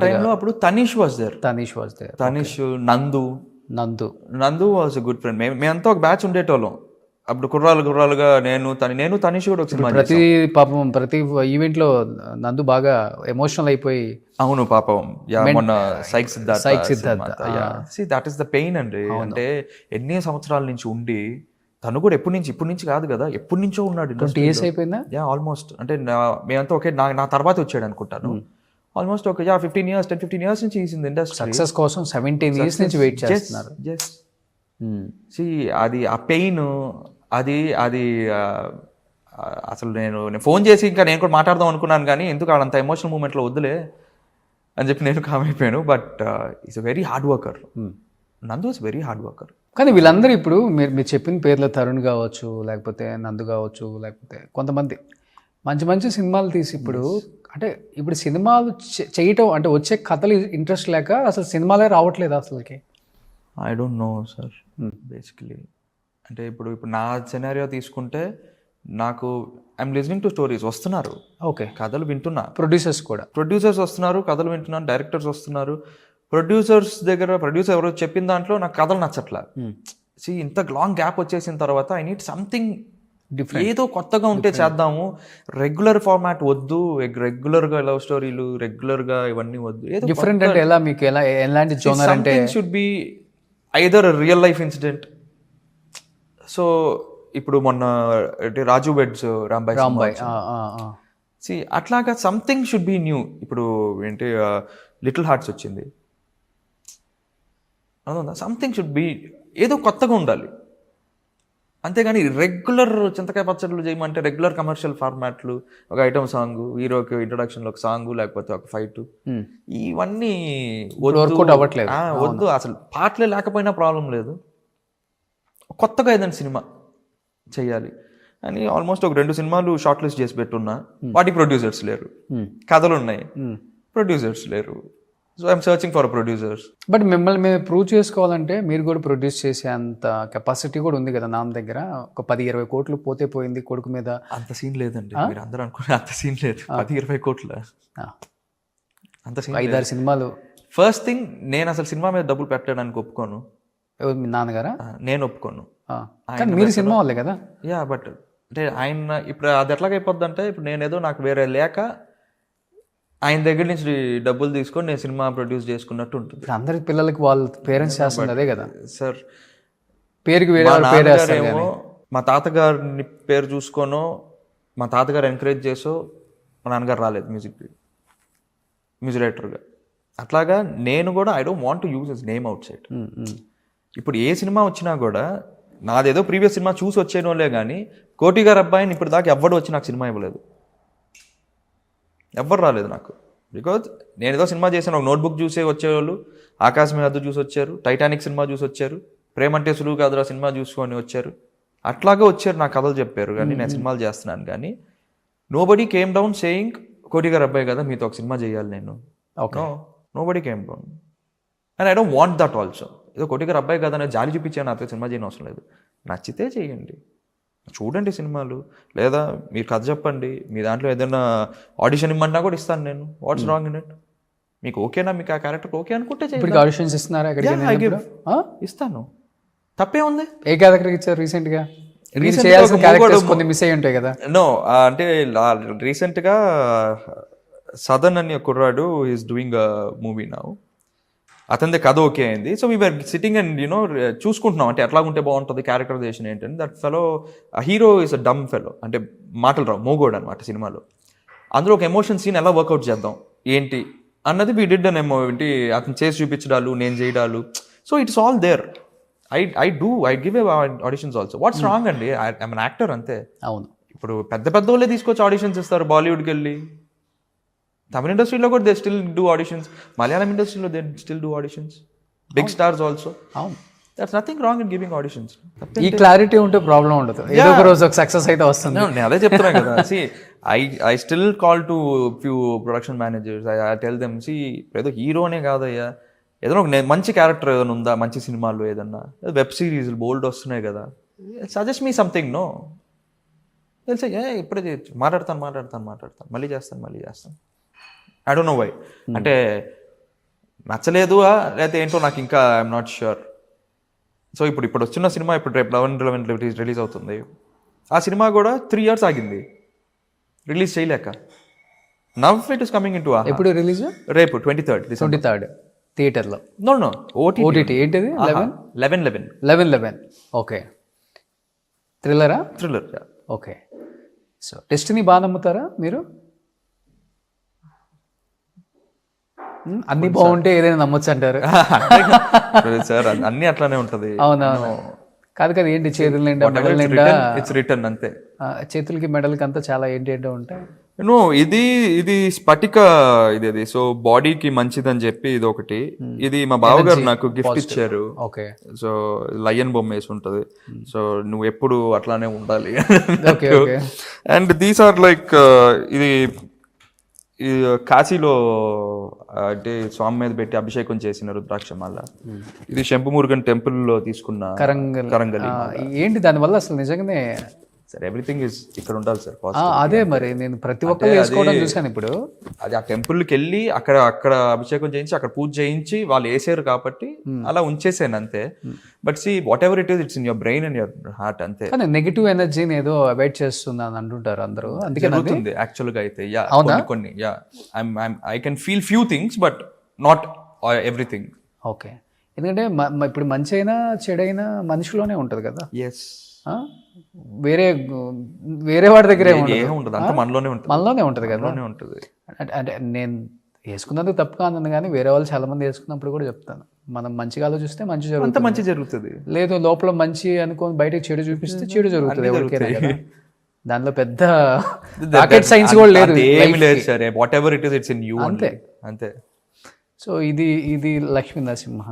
టైంలో అప్పుడు తనీష్ వాజ్ దేర్. తనీష్, నందు వాజ్ గుడ్ ఫ్రెండ్. మేమంతా ఒక బ్యాచ్ ఉండేటోళ్ళం అప్పుడు, కుర్రాలుగా. నేను తనీష్ కూడా ఒక సినిమా. ప్రతి ఈవెంట్ లో నందు బాగా ఎమోషనల్ అయిపోయి. అవును పాపం, మొన్న psych Siddhartha. That is the pain అండి. అంటే ఎన్ని సంవత్సరాల నుంచి ఉండి, తను కూడా ఇప్పుడు నుంచి కాదు కదా, ఎప్పటి నుంచో ఉన్నాడు. 20 years అయిపోయిందా? ఆల్మోస్ట్. అంటే మేమంతా ఒకే నా తర్వాత వచ్చాడు అనుకుంటాను. ఆల్మోస్ట్ ఒక 10-15 years నుంచి is in the industry. Success కోసం 17 years నుంచి వెయిట్ చేస్తున్నారు. అది ఆ పెయిన్, అది అసలు నేను ఫోన్ చేసి ఇంకా నేను కూడా మాట్లాడదాం అనుకున్నాను, కానీ ఎందుకు అంత ఎమోషనల్ మూమెంట్లో వద్దులే అని చెప్పి నేను కామ్ అయిపోయాను. But is a very hard worker. నందు ఇస్ వెరీ హార్డ్ వర్కర్. కానీ వీళ్ళందరూ ఇప్పుడు మీరు చెప్పిన పేర్లు, తరుణ్ కావచ్చు, లేకపోతే నందు కావచ్చు, లేకపోతే కొంతమంది మంచి సినిమాలు తీసి ఇప్పుడు సినిమాలు చేయటం అంటే వచ్చే కథలు ఇంట్రెస్ట్ లేక అసలు సినిమాలే రావట్లేదు అసలుకి. I don't no sir. Basically అంటే ఇప్పుడు నా సినారియో తీసుకుంటే నాకు ఐఎమ్ లిజనింగ్ టు స్టోరీస్, వస్తున్నారు ఓకే. కథలు వింటున్నా, ప్రొడ్యూసర్స్ కూడా. ప్రొడ్యూసర్స్ వస్తున్నారు కథలు వింటున్నాను, డైరెక్టర్స్ వస్తున్నారు. ప్రొడ్యూసర్ ఎవరో చెప్పిన దాంట్లో నాకు కథలు నచ్చట్లా. ఇంత లాంగ్ గ్యాప్ వచ్చేసిన తర్వాత ఐ నీడ్ సంథింగ్ డిఫరెంట్, ఏదో కొత్తగా ఉంటే చేద్దాము. రెగ్యులర్ ఫార్మాట్ వద్దు, రెగ్యులర్గా లవ్ స్టోరీలు, రెగ్యులర్గా ఇవన్నీ వద్దు. ఏదో డిఫరెంట్ అంటే ఎలా, మీకు ఎలాంటి జోనర్ అంటే? Should be either real life incident. So ఇప్పుడు మొన్న రాజు వెడ్స్ రాంబాయ్ అట్లాగా సంథింగ్ షుడ్ బి న్యూ. ఇప్పుడు ఏంటి లిటిల్ హార్ట్స్ వచ్చింది, అవునా? సంథింగ్ షుడ్ బి, ఏదో కొత్తగా ఉండాలి. అంతేగాని రెగ్యులర్ చింతకాయ పచ్చళ్ళు చేయమంటే రెగ్యులర్ కమర్షియల్ ఫార్మాట్లు, ఒక ఐటమ్ సాంగ్, హీరోకి ఇంట్రొడక్షన్లో ఒక సాంగ్, లేకపోతే ఒక ఫైట్, ఇవన్నీ వద్దు. అసలు పాటలే లేకపోయినా ప్రాబ్లం లేదు, కొత్తగా ఏదైనా సినిమా చెయ్యాలి అని ఆల్మోస్ట్ ఒక 2 సినిమాలు షార్ట్ లిస్ట్ చేసి పెట్టున్నా. వాటికి ప్రొడ్యూసర్స్ లేరు, కథలు ఉన్నాయి, ప్రొడ్యూసర్స్ లేరు. So I'm searching for producers. But మిమ్మల్ని మేము ప్రూవ్ చేసుకోవాలంటే మీరు కూడా ప్రొడ్యూస్ చేసే అంత కెపాసిటీ కూడా ఉంది కదా నాన్న దగ్గర. ఒక 10-20 కోట్లు పోతే పోయింది కొడుకు మీద, అంత సీన్ లేదండి. మీరు అందరూ అనుకునే అంత సీన్ లేదు. 10-20 కోట్ల అంత సీన్, 5-6 సినిమాలు. ఫస్ట్ థింగ్, నేను అసలు సినిమా మీద డబ్బులు పెట్టడానికి ఒప్పుకోను. మీ నాన్నగారా? నేను ఒప్పుకోను. కానీ మీరు సినిమా వాళ్ళే కదా. యా, బట్ అంటే ఆయన ఇప్పుడు అది ఎట్లాగైపోద్ది అంటే, ఇప్పుడు నేనేదో నాకు వేరే లేక ఆయన దగ్గర నుంచి డబ్బులు తీసుకొని నేను సినిమా ప్రొడ్యూస్ చేసుకున్నట్టు ఉంటుంది. అందరి పిల్లలకి వాళ్ళ పేరెంట్స్ చేస్తుంది అదే కదా సార్. పేరుకి వేరే ఏమో మా తాతగారిని పేరు చూసుకోనో, మా తాతగారు ఎంకరేజ్ చేసో మా నాన్నగారు రాలేదు మ్యూజిక్ డైరెక్టర్గా. అట్లాగా నేను కూడా I don't want to use his name out side. ఇప్పుడు ఏ సినిమా వచ్చినా కూడా నాదేదో ప్రీవియస్ సినిమా చూసి వచ్చేనోలే కానీ, కోటి గారు అబ్బాయిని ఇప్పుడు దాకా ఎవ్వడు వచ్చి నాకు సినిమా ఇవ్వలేదు, ఎవ్వరు రాలేదు నాకు. బికాజ్ నేను ఏదో సినిమా చేశాను, ఒక నోట్బుక్ చూసే వచ్చేవాళ్ళు, ఆకాశం మీద చూసి వచ్చారు, టైటానిక్ సినిమా చూసి వచ్చారు, ప్రేమంటే సులువు కాదురా సినిమా చూసుకొని వచ్చారు, అట్లాగే వచ్చారు, నా కథలు చెప్పారు కానీ నేను సినిమాలు చేస్తున్నాను. కానీ నోబడీ కేమ్ డౌన్ సేయింగ్ కోటి గారు అబ్బాయి కదా మీతో ఒక సినిమా చేయాలి నేను. Nobody came down and I don't want that also. ఏదో కోటి గారు అబ్బాయి కదా అని జాలి చూపించాను, నాతో సినిమా చేయని అవసరం లేదు. నచ్చితే చేయండి, చూడండి సినిమాలు, లేదా మీరు కథ చెప్పండి, మీ దాంట్లో ఏదైనా ఆడిషన్ ఇమ్మన్నా కూడా ఇస్తాను నేను. What's wrong in it? మీకు ఓకేనా, మీకు ఆ క్యారెక్టర్ ఓకే అనుకుంటే ఆడిషన్స్ ఇస్తున్నారా? ఇస్తాను, తప్పే ఉంది. ఏ క్యారెక్టర్ ఇచ్చారు రీసెంట్ గా? కొన్ని మిస్ అయ్యి ఉంటాయి కదా. నో, అంటే రీసెంట్ గా సదన్ అని ఒక కుర్రాడు is doing a movie now. అతనిదే కథ ఓకే అయింది. So we are sitting and you know చూసుకుంటున్నాం, అంటే ఎట్లా ఉంటే బాగుంటుంది, క్యారెక్టరైజేషన్ ఏంటంటే. That fellow hero is a dumb fellow, అంటే మాటలు రావు, మోగోడు అనమాట సినిమాలో. అందులో ఒక ఎమోషన్ సీన్ ఎలా వర్కౌట్ చేద్దాం ఏంటి అన్నది వీ డిడ్ అన్ ఏంటి అతను చేసి చూపించడాలు, నేను చేయడాలు. So it's all there. I give a auditions also. What's wrong అండి? ఐఎమ్ అన్ యాక్టర్ అంతే. అవును. ఇప్పుడు పెద్ద వాళ్ళే తీసుకొచ్చి ఆడిషన్స్ ఇస్తారు బాలీవుడ్కి వెళ్ళి. తమిళ ఇండస్ట్రీలో కూడా they still do auditions, Malayalam ఇండస్ట్రీలో they still do auditions, big stars also. అవును, that's nothing wrong in giving auditions. ఈ క్లారిటీ ఉంటే ప్రాబ్లం ఉండదు, ఏదో ఒక రోజు ఒక సక్సెస్ అయితే వస్తుంది. నేను అదే చెప్తున్నాను కదా. See I still call to few production managers, I tell them, see ఏదో హీరోనే కాదయ్యా, ఏదైనా ఒక మంచి క్యారెక్టర్ ఏదైనా ఉందా, మంచి సినిమాలు ఏదన్నా, వెబ్ సిరీస్ బోల్డ్ వస్తున్నాయి కదా, సజెస్ట్ మీ సంథింగ్. నో తెలిసే ఇప్పుడే మాట్లాడతాను, మళ్ళీ చేస్తాను. I don't know why. అంటే నచ్చలేదు లేకపోతే ఏంటో నాకు ఇంకా ఐఎమ్ నాట్ ష్యూర్. సో ఇప్పుడు వచ్చిన సినిమా ఇప్పుడు రేపు 11 రిలీజ్ అవుతుంది. ఆ సినిమా కూడా 3 years ఆగింది రిలీజ్ చేయలేక. Now it is coming into. ఎప్పుడు రిలీజ్? రేపు 23rd థియేటర్లో. No OTT. ఏంటిది? 11/11. ఓకే. థ్రిల్లరా? థ్రిల్లర్. ఓకే. సో డెస్టినీ బాగా నమ్ముతారా మీరు? అన్ని బాగుంటే ఏదైనా నమ్మొచ్చు అంటారు సార్. అన్ని అట్లానే ఉంటది. అవునవును. కాదు కదా, ఏంటి చేతుల నిండా మెడల్ నిండా ఇట్స్ రిటర్న్ అంతే. చేతులకి మెడల్కి అంతా చాలా ఏంటో ఉంటాయి. నో, ఇది స్ఫటిక ఇది. సో బాడీకి మంచిదని చెప్పి ఇది ఒకటి. ఇది మా బావగారు నాకు గిఫ్ట్ ఇచ్చారు. ఓకే. సో లయన్ బొమ్మ వేసి ఉంటది. సో నువ్వు ఎప్పుడు అట్లానే ఉండాలి. అండ్ దీస్ ఆర్ లైక్ ఇది కాశీలో అంటే స్వామి మీద పెట్టి అభిషేకం చేసిన రుద్రాక్ష మాల. ఇది శంభుమురుగన్ టెంపుల్ లో తీసుకున్న కరంగలి. ఏంటి దానివల్ల అసలు నిజంగానే సార్ ఎవ్రీథింగ్ ఇస్ ఇక్కడ ఉండాలి సార్ అదే మరి నేను ప్రతి ఒక్కరు వేసుకోవడం చూసాను ఇప్పుడు. అది ఆ టెంపుల్కి వెళ్ళి అక్కడ అభిషేకం చేయించి అక్కడ పూజ చేయించి వాళ్ళు వేసారు కాబట్టి అలా ఉంచేసాను అంతే. But see what ever it is, it's in your brain and your heart అంతే. కానీ నెగిటివ్ ఎనర్జీని ఏదో అవాయిడ్ చేస్తుంది అని అంటుంటారు అందరూ, అందుకే జరుగుతుంది యాక్చువల్ గా అయితే. యా కొన్ని yeah I can feel few things but not everything. Okay, ఎందుకంటే ఇప్పుడు మంచి అయినా చెడైనా మనిషిలోనే ఉంటుంది కదా. ఎస్, వేరే వాడి దగ్గరే ఉంటుంది, అంత మనలోనే ఉంటుంది కదా. అంటే నేను వేసుకున్నందుకు తప్పు కాదు కానీ వేరే వాళ్ళు చాలా మంది వేసుకున్నప్పుడు కూడా చెప్తాను, మనం మంచిగా ఆలోచిస్తే మంచి జరుగుతుంది, లేదు లోపల మంచి అనుకోని బయటకు చెడు చూపిస్తే చెడు జరుగుతుంది ఎవరికైనా కదా. దానిలో పెద్ద రాకెట్ సైన్స్ కూడా లేదు, what ever it is it's in you అంతే. సో ఇది లక్ష్మీ నరసింహ,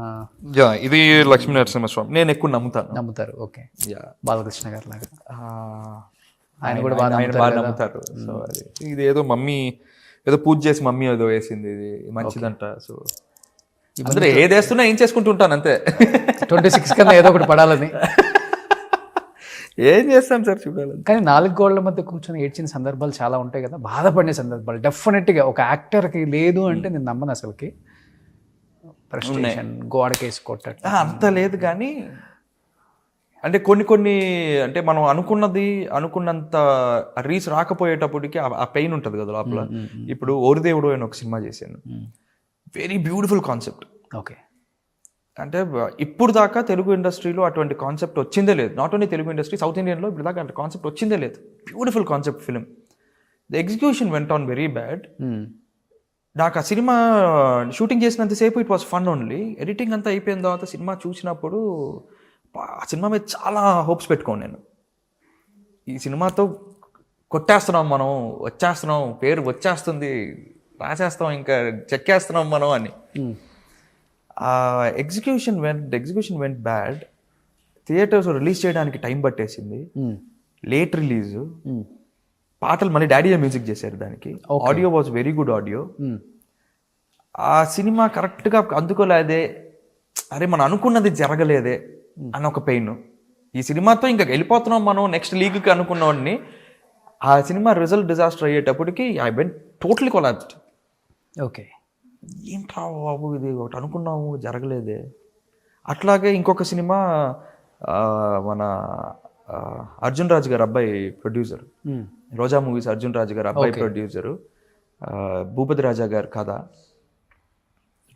ఇది లక్ష్మీ నరసింహస్వామి నేను ఎక్కువ నమ్ముతారు. ఓకే, బాలకృష్ణ గారు లాగా ఆయన కూడా బాగా నమ్ముతారు. సో అది ఇది ఏదో మమ్మీ ఏదో పూజ చేసి మమ్మీ ఏదో వేసింది, ఇది మంచిదంట. సో అందరూ ఏది వేస్తున్నా ఏం చేసుకుంటూ ఉంటాను అంతే. 26 కన్నా ఏదో ఒకటి పడాలని ఏం చేస్తాం సార్ చూడాలని. కానీ 4 గోడల మధ్య కూర్చొని ఏడ్చిన సందర్భాలు చాలా ఉంటాయి కదా, బాధపడిన సందర్భాలు డెఫినెట్గా ఒక యాక్టర్కి లేదు అంటే నేను నమ్మను అసలుకి. ఫ్రస్ట్రేషన్, గోడకేసి కొట్టట్టు అంత లేదు కానీ అంటే కొన్ని అంటే మనం అనుకున్నంత రీచ్ రాకపోయేటప్పటికి ఆ పెయిన్ ఉంటుంది కదా లోపల. ఇప్పుడు ఓరిదేవుడు అని ఒక సినిమా చేశాను, వెరీ బ్యూటిఫుల్ కాన్సెప్ట్. ఓకే, అంటే ఇప్పుడు దాకా తెలుగు ఇండస్ట్రీలో అటువంటి కాన్సెప్ట్ వచ్చిందే లేదు. Not only Telugu industry, south ఇండియన్లో ఇప్పుడు దాకా అంటే కాన్సెప్ట్ వచ్చిందే లేదు. Beautiful concept film, the execution went on very bad. నాకు ఆ సినిమా షూటింగ్ చేసినంతసేపు it was fun only. Editing అంతా అయిపోయిన తర్వాత సినిమా చూసినప్పుడు ఆ సినిమా మీద చాలా హోప్స్ పెట్టుకోను నేను. ఈ సినిమాతో కొట్టేస్తున్నాం మనం, వచ్చేస్తున్నాం, పేరు వచ్చేస్తుంది, రాసేస్తాం, ఇంకా చెక్కేస్తున్నాం మనం అని. Execution vent bad. Theatres release చేయడానికి టైం పట్టేసింది, లేట్ రిలీజ్. పాటలు మళ్ళీ డాడీ మ్యూజిక్ చేశారు దానికి. Audio was very good audio. ఆ సినిమా కరెక్ట్గా అందుకోలేదే, అరే మనం అనుకున్నది జరగలేదే అని ఒక పెయిన్. ఈ సినిమాతో ఇంకా వెళ్ళిపోతున్నాం మనం నెక్స్ట్ లీగ్కి అనుకున్నవాడిని. ఆ సినిమా రిజల్ట్ డిజాస్టర్ అయ్యేటప్పటికి I went totally collapsed. Okay, ఏంట్రా బాబు ఇది ఒకటి అనుకున్నాము జరగలేదే. అట్లాగే ఇంకొక సినిమా మన అర్జున్ రాజు గారు అబ్బాయి ప్రొడ్యూసర్, రోజా మూవీస్ అర్జున్ రాజు గారు అబ్బాయి ప్రొడ్యూసరు, భూపతి రాజా గారు కథ.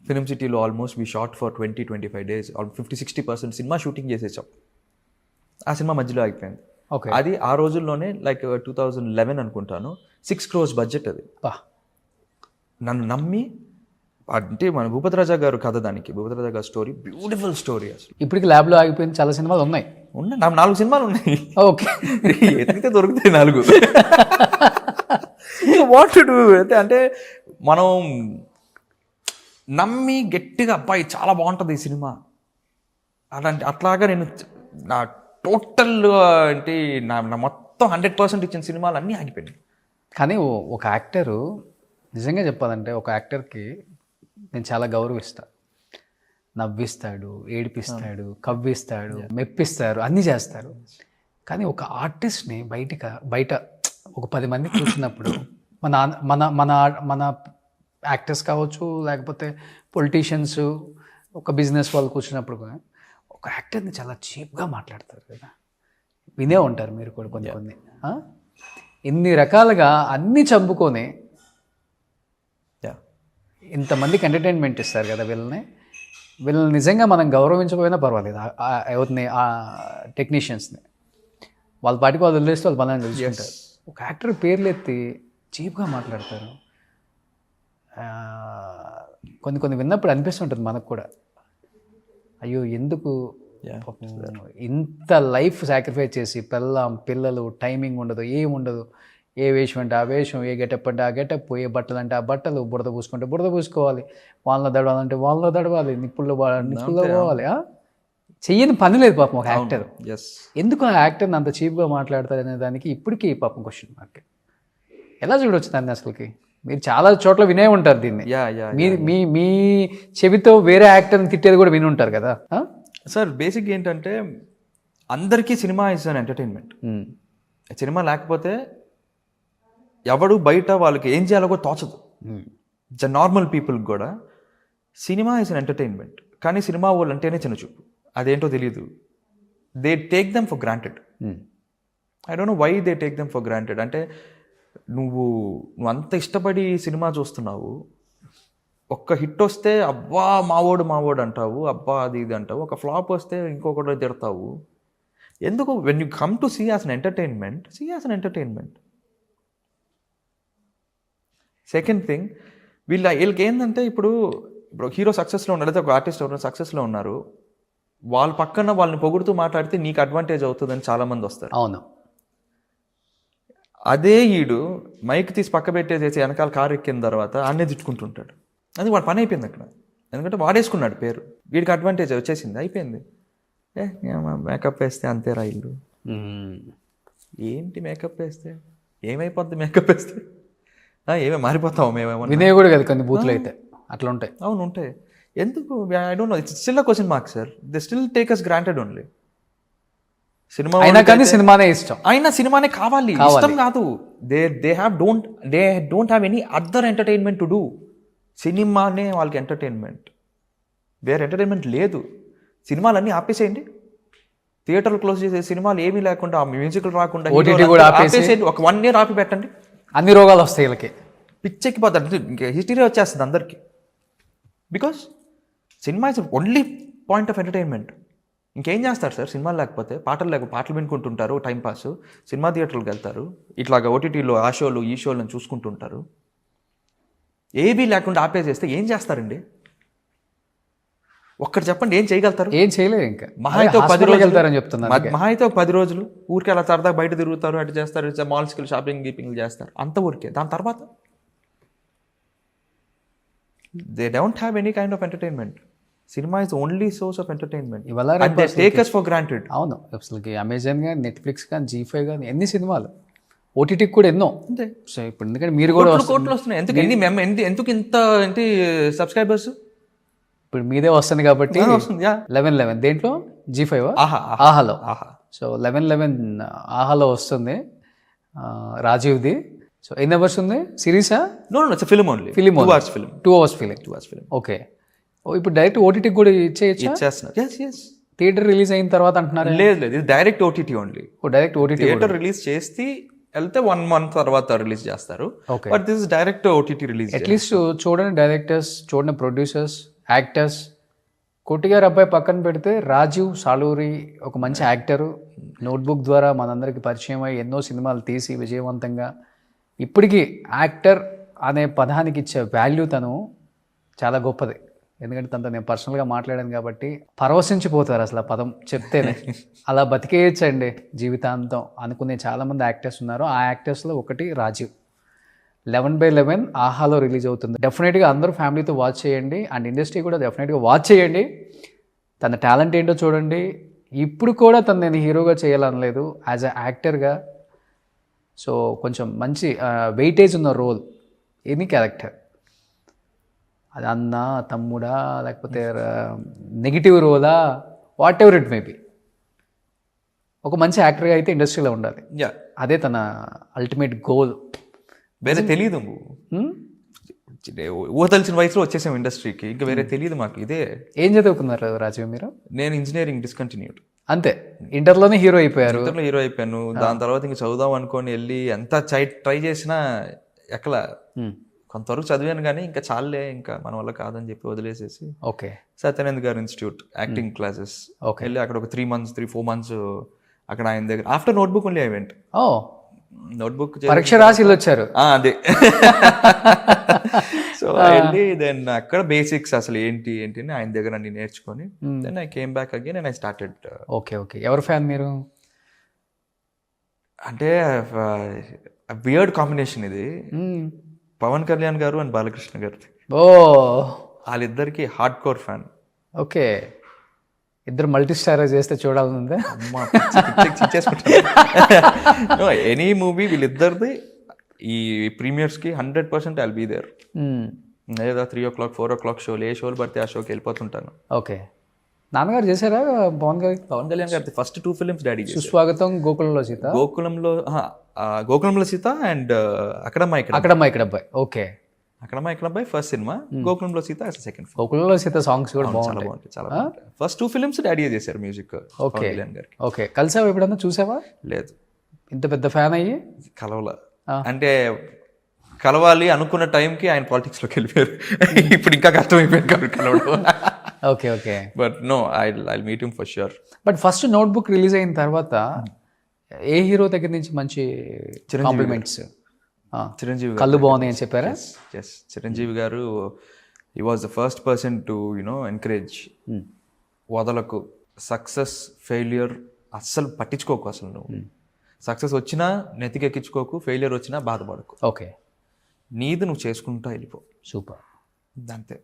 ఫిలిం సిటీలో almost we short for 20-25 days, 50-60% cinema shooting చేసేసాం. ఆ సినిమా మధ్యలో అయిపోయింది. అది ఆ రోజుల్లోనే లైక్ 2011 అనుకుంటాను, 6 crores బడ్జెట్. అది నన్ను నమ్మి, అంటే మన భూపతి రాజా గారు కథ, దానికి భూపతి రాజా గారు స్టోరీ, బ్యూటిఫుల్ స్టోరీ. అసలు ఇప్పటికి ల్యాబ్లో ఆగిపోయిన చాలా సినిమాలు ఉన్నాయి. 4 సినిమాలు ఉన్నాయి. ఓకే, ఎతికితే దొరుకుతాయి 4. వాట్ టు డూ అంటే మనం నమ్మి గట్టిగా అబ్బాయి చాలా బాగుంటుంది ఈ సినిమా అట్లాగా నేను నా టోటల్ అంటే నా మొత్తం 100% ఇచ్చిన సినిమాలు అన్నీ ఆగిపోయినాయి. కానీ ఒక యాక్టరు నిజంగా చెప్పాలంటే ఒక యాక్టర్కి నేను చాలా గౌరవిస్తాను. నవ్విస్తాడు, ఏడిపిస్తాడు, కవ్విస్తాడు, మెప్పిస్తారు, అన్నీ చేస్తారు. కానీ ఒక ఆర్టిస్ట్ని బయట ఒక 10 మంది చూసినప్పుడు మన యాక్టర్స్ కావచ్చు, లేకపోతే పొలిటీషియన్స్, ఒక బిజినెస్ వాళ్ళు కూర్చున్నప్పుడు ఒక యాక్టర్ని చాలా చీప్గా మాట్లాడతారు కదా. వినే ఉంటారు మీరు కూడా కొన్ని. ఇన్ని రకాలుగా అన్నీ చంపుకొని ఇంతమందికి ఎంటర్టైన్మెంట్ ఇస్తారు కదా వీళ్ళని నిజంగా మనం గౌరవించకపోయినా పర్వాలేదు. ఎవరిని ఆ టెక్నీషియన్స్ని వాళ్ళ పాటికి వాళ్ళు వదిలేస్తే వాళ్ళు పనులను తెలుసుకుంటారు. ఒక యాక్టర్ పేర్లు ఎత్తి చీప్గా మాట్లాడతారు. కొన్ని విన్నప్పుడు అనిపిస్తుంటుంది మనకు కూడా, అయ్యో ఎందుకు ఇంత లైఫ్ సాక్రిఫైస్ చేసి పిల్లలు టైమింగ్ ఉండదు, ఏముండదు, ఏ వేషం అంటే ఆ వేషం, ఏ గెటప్ అంటే ఆ గెటప్, ఏ బట్టలు అంటే ఆ బట్టలు, బురద పూసుకుంటే బురద పూసుకోవాలి, వాళ్ళలో దడవాలంటే వాళ్ళలో దడవాలి, నిప్పుల్లో పోవాలి. చెయ్యని పని లేదు పాపం ఒక యాక్టర్. ఎందుకు ఆ యాక్టర్ని అంత చీప్గా మాట్లాడతారు అనే దానికి ఇప్పటికీ పాపం క్వశ్చన్ మార్క్. ఎలా చూడవచ్చు దాన్ని అసలుకి? మీరు చాలా చోట్ల వినే ఉంటారు దీన్ని. మీ చెవితో వేరే యాక్టర్ని తిట్టేది కూడా విని ఉంటారు కదా సార్. బేసిక్ ఏంటంటే అందరికీ cinema is an entertainment. Cinema లేకపోతే ఎవడు బయట వాళ్ళకి ఏం చేయాలో కూడా తోచదు. నార్మల్ పీపుల్కి కూడా సినిమా ఇస్ అన్ ఎంటర్టైన్మెంట్. కానీ సినిమా వాళ్ళు అంటేనే చిన్న చూపు, అదేంటో తెలియదు. They take them for granted. I don't know why they take them for granted. అంటే నువ్వు అంత ఇష్టపడి సినిమా చూస్తున్నావు, ఒక్క హిట్ వస్తే అబ్బా మావోడు అంటావు, అబ్బా అది ఇది అంటావు. ఒక ఫ్లాప్ వస్తే ఇంకొకటి తిడతావు. ఎందుకు? When you come to see as an entertainment. Second thing, వీళ్ళకి ఏంటంటే ఇప్పుడు హీరో సక్సెస్లో ఉన్నారు, లేదా ఒక ఆర్టిస్ట్ ఎవరైనా సక్సెస్లో ఉన్నారు, వాళ్ళ పక్కన వాళ్ళని పొగుడుతూ మాట్లాడితే నీకు అడ్వాంటేజ్ అవుతుందని చాలామంది వస్తారు. అవును. అదే ఈడు మైక్ తీసి పక్క పెట్టేసేసి వెనకాల కారు ఎక్కిన తర్వాత అన్నీ తిట్టుకుంటుంటాడు. అది వాడు పని అయిపోయింది అక్కడ. ఎందుకంటే వాడేసుకున్నాడు పేరు, వీడికి అడ్వాంటేజ్ వచ్చేసింది, అయిపోయింది. మేకప్ వేస్తే అంతే రైళ్ళు. ఏంటి మేకప్ వేస్తే ఏమైపోద్ది? మేకప్ వేస్తే ఏమే మారిపోతావు మేమేమో. వినయ్ కూడా కదా కొన్ని బూతులు అయితే అట్లా ఉంటాయి. అవును ఉంటాయి. ఎందుకు? I don't know, it's still a question mark sir. They still take us granted only. Cinema అయినా కానీ సినిమానే ఇష్టం, అయినా సినిమానే కావాలి, ఇష్టం కాదు. They don't have any other entertainment to do. సినిమానే వాళ్ళకి ఎంటర్టైన్మెంట్, వేరే ఎంటర్టైన్మెంట్ లేదు. సినిమాలన్నీ ఆపేసేయండి, థియేటర్లు క్లోజ్ చేసే, సినిమాలు ఏమీ లేకుండా, మ్యూజిక్లు రాకుండా OTT కూడా ఆపేసేయండి. ఒక 1 year ఆపి పెట్టండి, అన్ని రోగాలు వస్తాయి వీళ్ళకి. పిచ్చెక్కిపోతారు. ఇంకా హిస్టరీ వచ్చేస్తుంది అందరికీ. Because cinema is only point of entertainment. ఇంకేం చేస్తారు సార్ సినిమాలు లేకపోతే? పాటలు వినుకుంటుంటారు, టైంపాస్. సినిమా థియేటర్లకు వెళ్తారు, ఇట్లాగా ఓటీటీలో ఆ షోలు ఈ షోలను చూసుకుంటుంటారు. ఏబీ లేకుండా ఆపేసేస్తే ఏం చేస్తారండి? ఒక్కటి చెప్పండి, ఏం చేయగలుగుతారు? ఏం చేయలేదు. ఇంకా మహా అయితే 10 రోజులు వెళ్తారని చెప్తున్నారు. మహా అయితే 10 రోజులు ఊరికి అలా సరదా బయట తిరుగుతారు, అటు చేస్తారు, మాల్స్కి షాపింగ్ గీపింగ్లు చేస్తారు, అంత ఊరికే. దాని తర్వాత they don't have any kind of entertainment. Cinema is only source of entertainment. ఇవాళ they take us for granted. అవును, అసలుకి అమెజాన్ కానీ, నెట్ఫ్లిక్స్ కానీ, G5 కానీ ఎన్ని సినిమాలు, ఓటీటీకి కూడా ఎన్నో. అంతే. సో ఇప్పుడు ఎందుకంటే మీరు కూడా కోట్లు వస్తున్నాయి. ఎందుకు ఇంత ఏంటి సబ్స్క్రైబర్స్? ఇప్పుడు మీదే వస్తుంది కాబట్టి వస్తుంది. 11 దేంట్లో G5 ఆహాలో. సో 11 ఆహాలో వస్తుంది, రాజీవ్ది. సో ఎన్ని అవర్స్ ఉంది సిరీసా? No it's film only. Film 2 hours film. 2 hours film. Okay. ఇప్పుడు డైరెక్ట్ ఓటీటీకి కూడా ఇచ్చేయచ్చు. ఇచ్చేస్తున్నారు. థియేటర్ రిలీజ్ అయిన తర్వాత అంటున్నారు. లేదు, ఇది direct OTT only. Direct OTT. Theatre release చేసి వెళ్తే 1 month తర్వాత రిలీజ్ చేస్తారు. But this is direct OTT release. At least చూడండి డైరెక్టర్స్, చూడండి ప్రొడ్యూసర్స్, యాక్టర్స్. కోటి గారు అబ్బాయి పక్కన పెడితే రాజీవ్ సాలూరి ఒక మంచి యాక్టరు, నోట్బుక్ ద్వారా మనందరికి పరిచయం అయ్యి ఎన్నో సినిమాలు తీసి విజయవంతంగా ఇప్పటికీ యాక్టర్ అనే పదానికి ఇచ్చే వాల్యూ తను చాలా గొప్పది. ఎందుకంటే తనతో నేను పర్సనల్గా మాట్లాడాను కాబట్టి పరవశించిపోతారు అసలు ఆ పదం చెప్తేనే. అలా బతికేయచ్చండి జీవితాంతం అనుకునే చాలామంది యాక్టర్స్ ఉన్నారు. ఆ యాక్టర్స్లో ఒకటి రాజీవ్. 11/11 ఆహాలో రిలీజ్ అవుతుంది. డెఫినెట్గా అందరూ ఫ్యామిలీతో వాచ్ చేయండి, అండ్ ఇండస్ట్రీ కూడా డెఫినెట్గా వాచ్ చేయండి. తన టాలెంట్ ఏంటో చూడండి. ఇప్పుడు కూడా తను నేను హీరోగా చేయాలనలేదు, యాజ్ అ యాక్టర్గా. సో కొంచెం మంచి వెయిటేజ్ ఉన్న రోల్, ఎనీ క్యారెక్టర్, అది అన్న, తమ్ముడా, లేకపోతే నెగిటివ్ రోలా, వాట్ ఎవర్ ఇట్ మేబీ, ఒక మంచి యాక్టర్గా అయితే ఇండస్ట్రీలో ఉండాలి. అదే తన అల్టిమేట్ గోల్. వేరే తెలియదు, ఊహతలిసిన వయసులో వచ్చేసాం ఇండస్ట్రీకి, ఇంకా వేరే తెలియదు మాకు. ఇదే. ఏం చదువుకున్నారు రాజీవ్ మీరు? నేను ఇంజనీరింగ్ డిస్కంటిన్యూడ్. అంతే, ఇంటర్లోనే హీరో అయిపోయారు. ఇంటర్లో హీరో అయిపోయాను. దాని తర్వాత ఇంక చదువుదాం అనుకొని వెళ్ళి ఎంత ట్రై చేసినా ఎక్కల. కొంతవరకు చదివాను కానీ ఇంకా చాలే, ఇంకా మన వల్ల కాదని చెప్పి వదిలేసేసి ఓకే సత్యానంద్ గారు ఇన్స్టిట్యూట్ యాక్టింగ్ క్లాసెస్ వెళ్ళి అక్కడ ఒక 3 months అక్కడ ఆయన దగ్గర. After notebook only I went. Oh, notebook పరీక్ష రాసి వచ్చారు. అదే. సో వెళ్ళి దెన్ అక్కడ బేసిక్స్ అసలు ఏంటి అని ఆయన దగ్గర అన్ని నేర్చుకొని then I came back again and I started. Okay. ఎవరు ఫ్యాన్ మీరు? అంటే వియర్డ్ కాంబినేషన్ ఇది. పవన్ కళ్యాణ్ గారు అండ్ బాలకృష్ణ గారు. ఓ, వాళ్ళిద్దరికి హార్డ్ కోర్ ఫ్యాన్. ఓకే. ఇద్దరు మల్టీ స్టార్ చేస్తే చూడాలనుందా? ఎనీ మూవీ వీళ్ళిద్దరిది ఈ ప్రీమియర్స్కి 100% ఐల్ బీ దేర్. లేదా 3 o'clock 4 o'clock షోలు, ఏ షోలు పడితే ఆ షోకి వెళ్ళిపోతుంటాను. ఓకే. నాన్నగారు చేశారా పవన్ గారి పవన్ కళ్యాణ్ గారి ఫస్ట్ 2 ఫిలిమ్స్ డాడీ చేశారు. సుస్వాగతం, గోకులంలో సీత, గోకులంలో సీత అండ్ అక్కడమ్మ ఇక్కడ అక్కడమ్మ ఇక్కడ అబ్బాయి. ఓకే, అక్కడమ్మ ఇక్కడ అబ్బాయి ఫస్ట్ సినిమా, గోకులంలో సీత సెకండ్ ఫిల్మ్. గోకులంలో సీత సాంగ్స్ కూడా చాలా బాగుంటాయి. బాగుంటాయి, చాలా బాగుంటాయి. ఫస్ట్ 2 ఫిలిమ్స్ డాడీ చేశారు మ్యూజిక్ పవన్ కళ్యాణ్ గారికి. ఓకే, కలిసావా ఎప్పుడన్నా, చూసావా? లేదు, ఇంత పెద్ద ఫ్యాన్ అయ్యి? కలవల. అంటే కలవాలి అనుకున్న టైంకి ఆయన పాలిటిక్స్ లోకి వెళ్ళిపోయారు. ఇప్పుడు ఇంకా కష్టమైపోయింది కాబట్టి కలవడం. Okay okay, but no, I meet him for sure. But first notebook release అయిన తర్వాత ఏ హీరో దగ్గర నుంచి మంచి కాంప్లిమెంట్స్? చిరంజీవి కళ్ళు బాగున్నాయి అని చెప్పారా? Yes, Chiranjeevi garu he was the first person to encourage. వదలకు, సక్సెస్ ఫెయిల్యూర్ అస్సలు పట్టించుకోకు. అసలు నువ్వు సక్సెస్ వచ్చినా నెతికెక్కించుకోకు, ఫెయిల్యూర్ వచ్చినా బాధపడకు. ఓకే, నీది నువ్వు చేసుకుంటా వెళ్ళిపో. సూపర్. అంతే.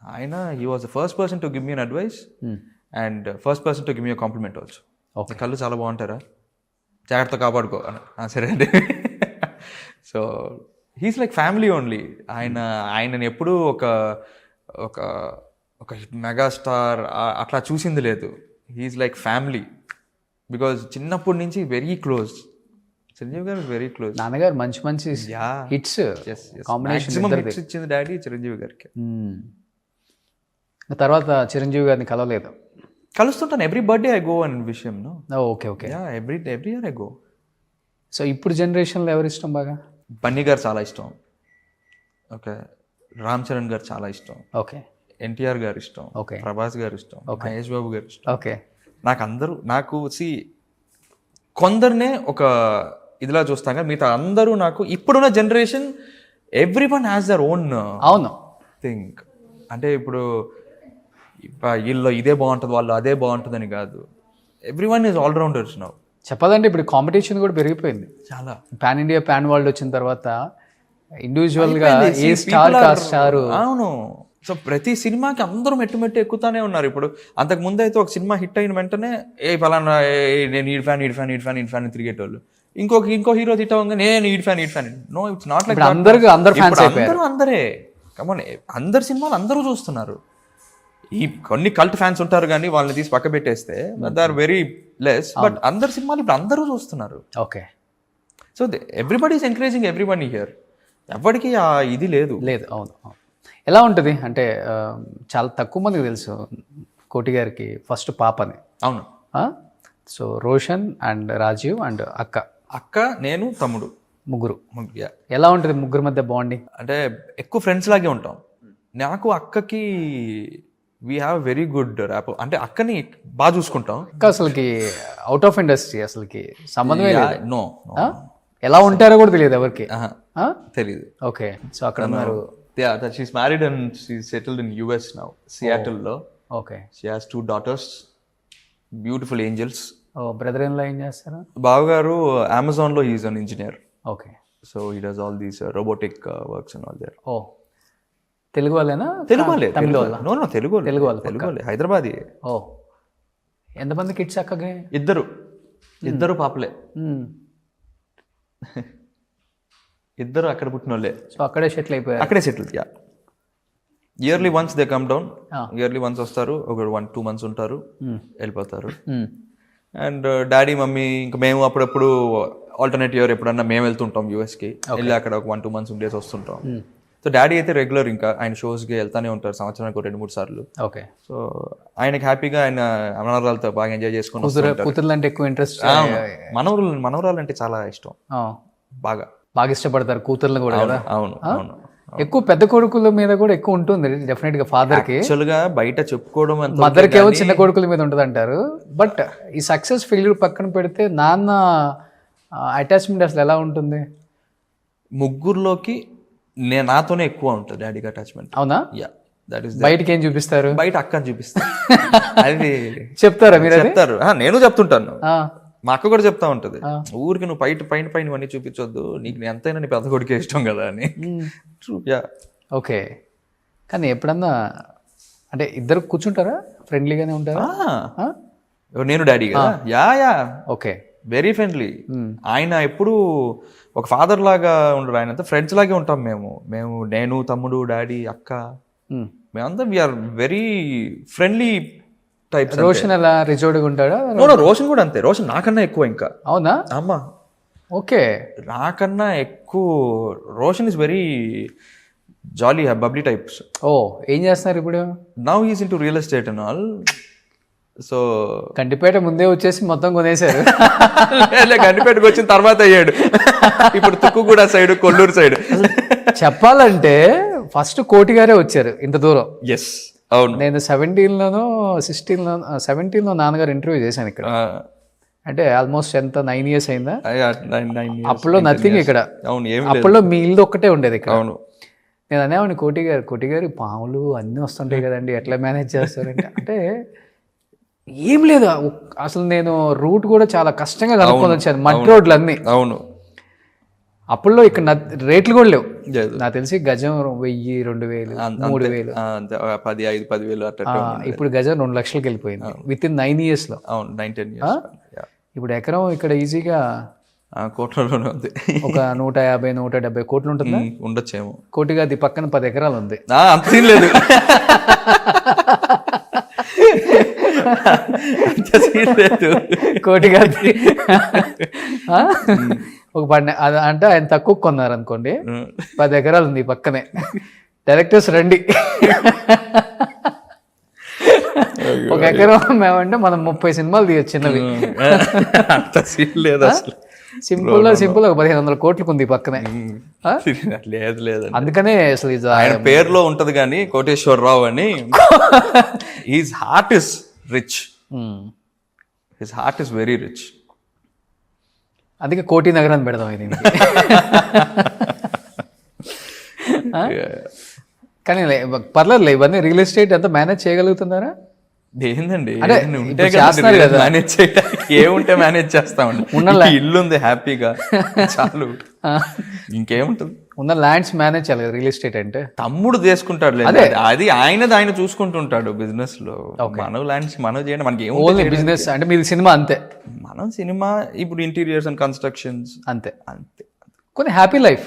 ఆయన he was the first person to give me an advice and first person to give me compliment also. Okay, కళ్ళు చాలా బాగుంటారా, జాగ్రత్త కాపాడుకో. సరే అండి. So he's like family only. ఆయనని ఎప్పుడూ ఒక ఒక ఒక మెగాస్టార్ అట్లా చూసింది లేదు. హీస్ లైక్ ఫ్యామిలీ బికాజ్ చిన్నప్పటి నుంచి వెరీ క్లోజ్. చిరంజీవి గారు వెరీ క్లోజ్. నాన్నగారు మంచి మంచి హిట్స్ కాంబినేషన్ హిట్స్ ఇచ్చింది డాడీ చిరంజీవి గారికి. తర్వాత చిరంజీవి గారిని కలవలేదు? కలుస్తుంటాను, ఎవ్రీ బర్త్డే ఐ గో అనే విషయం. Okay okay, every year I go. So ఇప్పుడు జనరేషన్లో ఎవరు ఇష్టం బాగా? బన్నీ గారు చాలా ఇష్టం. ఓకే, రామ్ చరణ్ గారు చాలా ఇష్టం. ఓకే, ఎన్టీఆర్ గారు ఇష్టం. ఓకే, ప్రభాస్ గారు ఇష్టం. మహేష్ బాబు గారు ఇష్టం. ఓకే, నాకు కొందరినే ఒక ఇదిలా చూస్తాం కానీ మిగతా అందరూ నాకు ఇప్పుడున్న generation every one has their own అవును థింక్. అంటే ఇప్పుడు వీళ్ళు ఇదే బాగుంటుంది, వాళ్ళు అదే బాగుంటుందని కాదు. Every one is allrounders now. చెప్పాలంటే ఇప్పుడు కాంపిటీషన్ కూడా పెరిగిపోయింది చాలా. పాన్ ఇండియా, పాన్ వరల్డ్ వచ్చిన తర్వాత ఇండివిజువల్గా ఏ స్టార్ స్టార్. అవును. సో ప్రతి సినిమాకి అందరూ మెట్టు ఎక్కుతానే ఉన్నారు. ఇప్పుడు అంతకు ముందు అయితే ఒక సినిమా హిట్ అయిన వెంటనే ఫలానా నేను ఈడ్ ఫ్యాన్ తిరిగేటోళ్ళు. ఇంకో హీరో హిట్ అవ్వగా నేను ఈడ్ fan. No, it's not like. అందరే కమోన్, అందరు సినిమాలు అందరూ చూస్తున్నారు. ఈ కొన్ని కల్ట్ ఫ్యాన్స్ ఉంటారు కానీ వాళ్ళని తీసి పక్క పెట్టేస్తే they are very less. But అందరు సినిమాలు ఇప్పుడు అందరూ చూస్తున్నారు. Okay, so everybody is encouraging everybody here. ఎవరికి ఇది లేదు. అవును. ఎలా ఉంటుంది అంటే చాలా తక్కువ మందికి తెలుసు కోటి గారికి ఫస్ట్ పాపని. అవును. So Roshan and Rajiv and అక్క, నేను, తమ్ముడు, ముగ్గురు. ఎలా ఉంటుంది ముగ్గురు మధ్య బాండింగ్? అంటే ఎక్కువ ఫ్రెండ్స్ లాగే ఉంటాం. నాకు అక్కకి we have very good rap. అంటే అక్కని బాగా చూసుకుంటాం. అసలుకి అవుట్ ఆఫ్ ఇండస్ట్రీ, అసలుకి సంబంధమే లేదు. నో, ఎలా ఉంటారో కూడా తెలియదు ఎవరికి. తెలీదు. ఓకే, సో అక్కడ ఉన్నారు. She's married and she's settled in US now, Seattle lo. Okay. She has 2 daughters, beautiful angels. Brother in law ఏం చేస్తారు? బావగారు Amazon లో he is an engineer. Okay. So he does all these robotic works and all there. Telugu వాళ్ళేనా? తెలుగు వాళ్ళే. తమిళ వాళ్ళ? No, Telugu వాళ్ళే. హైదరాబాదీ. ఎంతమంది kids అక్కకి? ఇద్దరు పాపలే. ఇద్దరు అక్కడ పుట్టిన వాళ్ళే. సో అక్కడే సెటిల్ అయిపోయారు. అక్కడే settle. Yearly once they come down. Yearly once వస్తారు, ఒక 1-2 months ఉంటారు, వెళ్ళిపోతారు. అండ్ డాడీ మమ్మీ ఇంకా మేము అప్పుడప్పుడు ఆల్టర్నేట్ ఇయర్ ఎప్పుడన్నా మేము వెళ్తుంటాం యూఎస్కి. వెళ్ళి అక్కడ ఒక 1-2 months ఉండేసి వస్తుంటాం. సో డాడీ అయితే రెగ్యులర్ ఇంకా ఆయన షోస్కి వెళ్తానే ఉంటారు, సంవత్సరానికి 2-3 సార్లు. ఓకే. సో ఆయనకి హ్యాపీగా ఆయన మనవరాలతో బాగా ఎంజాయ్ చేసుకుని. కూతుర్లు అంటే ఎక్కువ ఇంట్రెస్ట్. మనవరాలు అంటే చాలా ఇష్టం, బాగా ఇష్టపడతారు కూతుర్లు కూడా కదా. అవును. ఎక్కువ పెద్ద కొడుకుల మీద కూడా ఎక్కువ ఉంటుంది డెఫినెట్ గా ఫాదర్ కి. యాక్చువల్గా బయట చెప్పుకోవడం మదర్ కి ఏమో చిన్న కొడుకుల మీద ఉంటుంది అంటారు. బట్ ఈ సక్సెస్ ఫెయిల్యూర్ పక్కన పెడితే నాన్న అటాచ్మెంట్ అసలు ఎలా ఉంటుంది? ముగ్గురులోకి నాతోనే ఎక్కువ ఉంటుంది డాడీకి అటాచ్మెంట్. అవునా? That is. బయటకి ఏం చూపిస్తారు? బయట అక్కని చూపిస్తారు. అది చెప్తారా మీరు? చెప్తారు, నేను చెప్తుంటాను. మా అక్క కూడా చెప్తా ఉంటది, ఊరికి నువ్వు పైన అన్ని చూపించొద్దు, నీకు ఎంతైనా నీ పెద్ద కొడుకే ఇష్టం కదా అని. ఓకే. కానీ ఎప్పుడన్నా అంటే ఇద్దరు కూర్చుంటారా, ఫ్రెండ్లీగానే ఉంటారా? నేను డాడీ కదా. యా. Okay, very friendly. ఆయన ఎప్పుడు ఒక ఫాదర్ లాగా ఉండరు, ఆయన అంతా ఫ్రెండ్స్ లాగే ఉంటాం మేము. నేను, తమ్ముడు, డాడీ, అక్క, మేమంతా we are very friendly types. Roshan అలా రిజోర్డ్గా ఉంటాడా? రోషన్ కూడా అంతే. రోషన్ నాకన్నా ఎక్కువ ఇంకా. అవునా? అమ్మా ఓకే. నాకన్నా ఎక్కువ. Roshan is very jolly bubbly types. ఓ, ఏం చేస్తున్నారు ఇప్పుడు? Now he's into real estate and all. So Kantipeta ముందే వచ్చేసి మొత్తం కొనేశారు. గండిపేటకు వచ్చిన తర్వాత అయ్యాడు. ఇప్పుడు తుక్కుగూడ సైడ్, కొల్లూరు సైడ్. చెప్పాలంటే ఫస్ట్ కోటి గారే వచ్చారు ఇంత దూరం. ఎస్, అవును. నేను 17లోనో 17లో నాన్నగారు ఇంటర్వ్యూ చేశాను ఇక్కడ. అంటే ఆల్మోస్ట్ ఎంత 9 years అయిందా? అప్పుల్లో నథింగ్ ఇక్కడ. అవును, ఏమి అప్పుల్లో మీ ఇల్లు ఒక్కటే ఉండేది ఇక్కడ. అవును. నేను అనేవాడిని కోటి గారు పాములు అన్నీ వస్తుంటాయి కదండి, ఎట్లా మేనేజ్ చేస్తారంటే అంటే ఏం లేదు అసలు. నేను రూట్ కూడా చాలా కష్టంగా కనుక్కొని వచ్చాను, మట్టి రోడ్లు అన్నీ. అవును. అప్పుల్లో ఇక్కడ రేట్లు కూడా లేవు. నాకు తెలిసి గజం 1000, 2000, 3000, 10,000 అట్లా. ఇప్పుడు గజం 2 లక్షలకి వెళ్ళిపోయింది విత్ ఇన్ 9 years లో. అవును, 9-10 years. ఇప్పుడు ఎకరం ఇక్కడ ఈజీగా కోట్లలోనే ఉంది. ఒక 150, 170 కోట్లు ఉంటుందా? ఉండొచ్చేమో. కోటిగా అది పక్కన 10 ఎకరాలు ఉంది. అంత సీన్ లేదు. కోటిగా ఒక అంటే ఆయన తక్కువ కొన్నారు అనుకోండి, 10 ఎకరాలు ఉంది పక్కనే. డైరెక్టర్స్ రండి. ఒక ఎకరం మేమంటే మనం 30 సినిమాలు తీయచ్చు చిన్నవి. అంత సీన్ లేదు అసలు. సింపుల్ ఒక 1500 కోట్లకు ఉంది పక్కనే. లేదు లేదు, అందుకనే అసలు ఆయన పేరులో ఉంటది కానీ కోటేశ్వరరావు అని. His heart is rich. His heart is very rich. అందుకే కోటి నగరాన్ని పెడదాం ఇది. కానీ పర్లేదు, ఇవన్నీ రియల్ ఎస్టేట్ అంతా మేనేజ్ చేయగలుగుతున్నారా? ఏందండి, మేనేజ్ చేయడానికి ఏముంటే మేనేజ్ చేస్తామండి. ఇల్లు ఉంది హ్యాపీగా, చాలు. ఇంకేముంటది? ఉన్న ల్యాండ్స్ మేనేజ్ చేయాలి కదా రియల్ ఎస్టేట్ అంటే. తమ్ముడు చేసుకుంటాడు, అది ఆయన చూసుకుంటుంటాడు బిజినెస్ లో. మన ల్యాండ్స్ మనం చేయండి, మనకి ఓన్లీ బిజినెస్ అంటే మీది సినిమా అంతే. మనం సినిమా ఇప్పుడు ఇంటీరియర్స్ అండ్ కన్స్ట్రక్షన్స్ అంతే. కొన్ని happy life,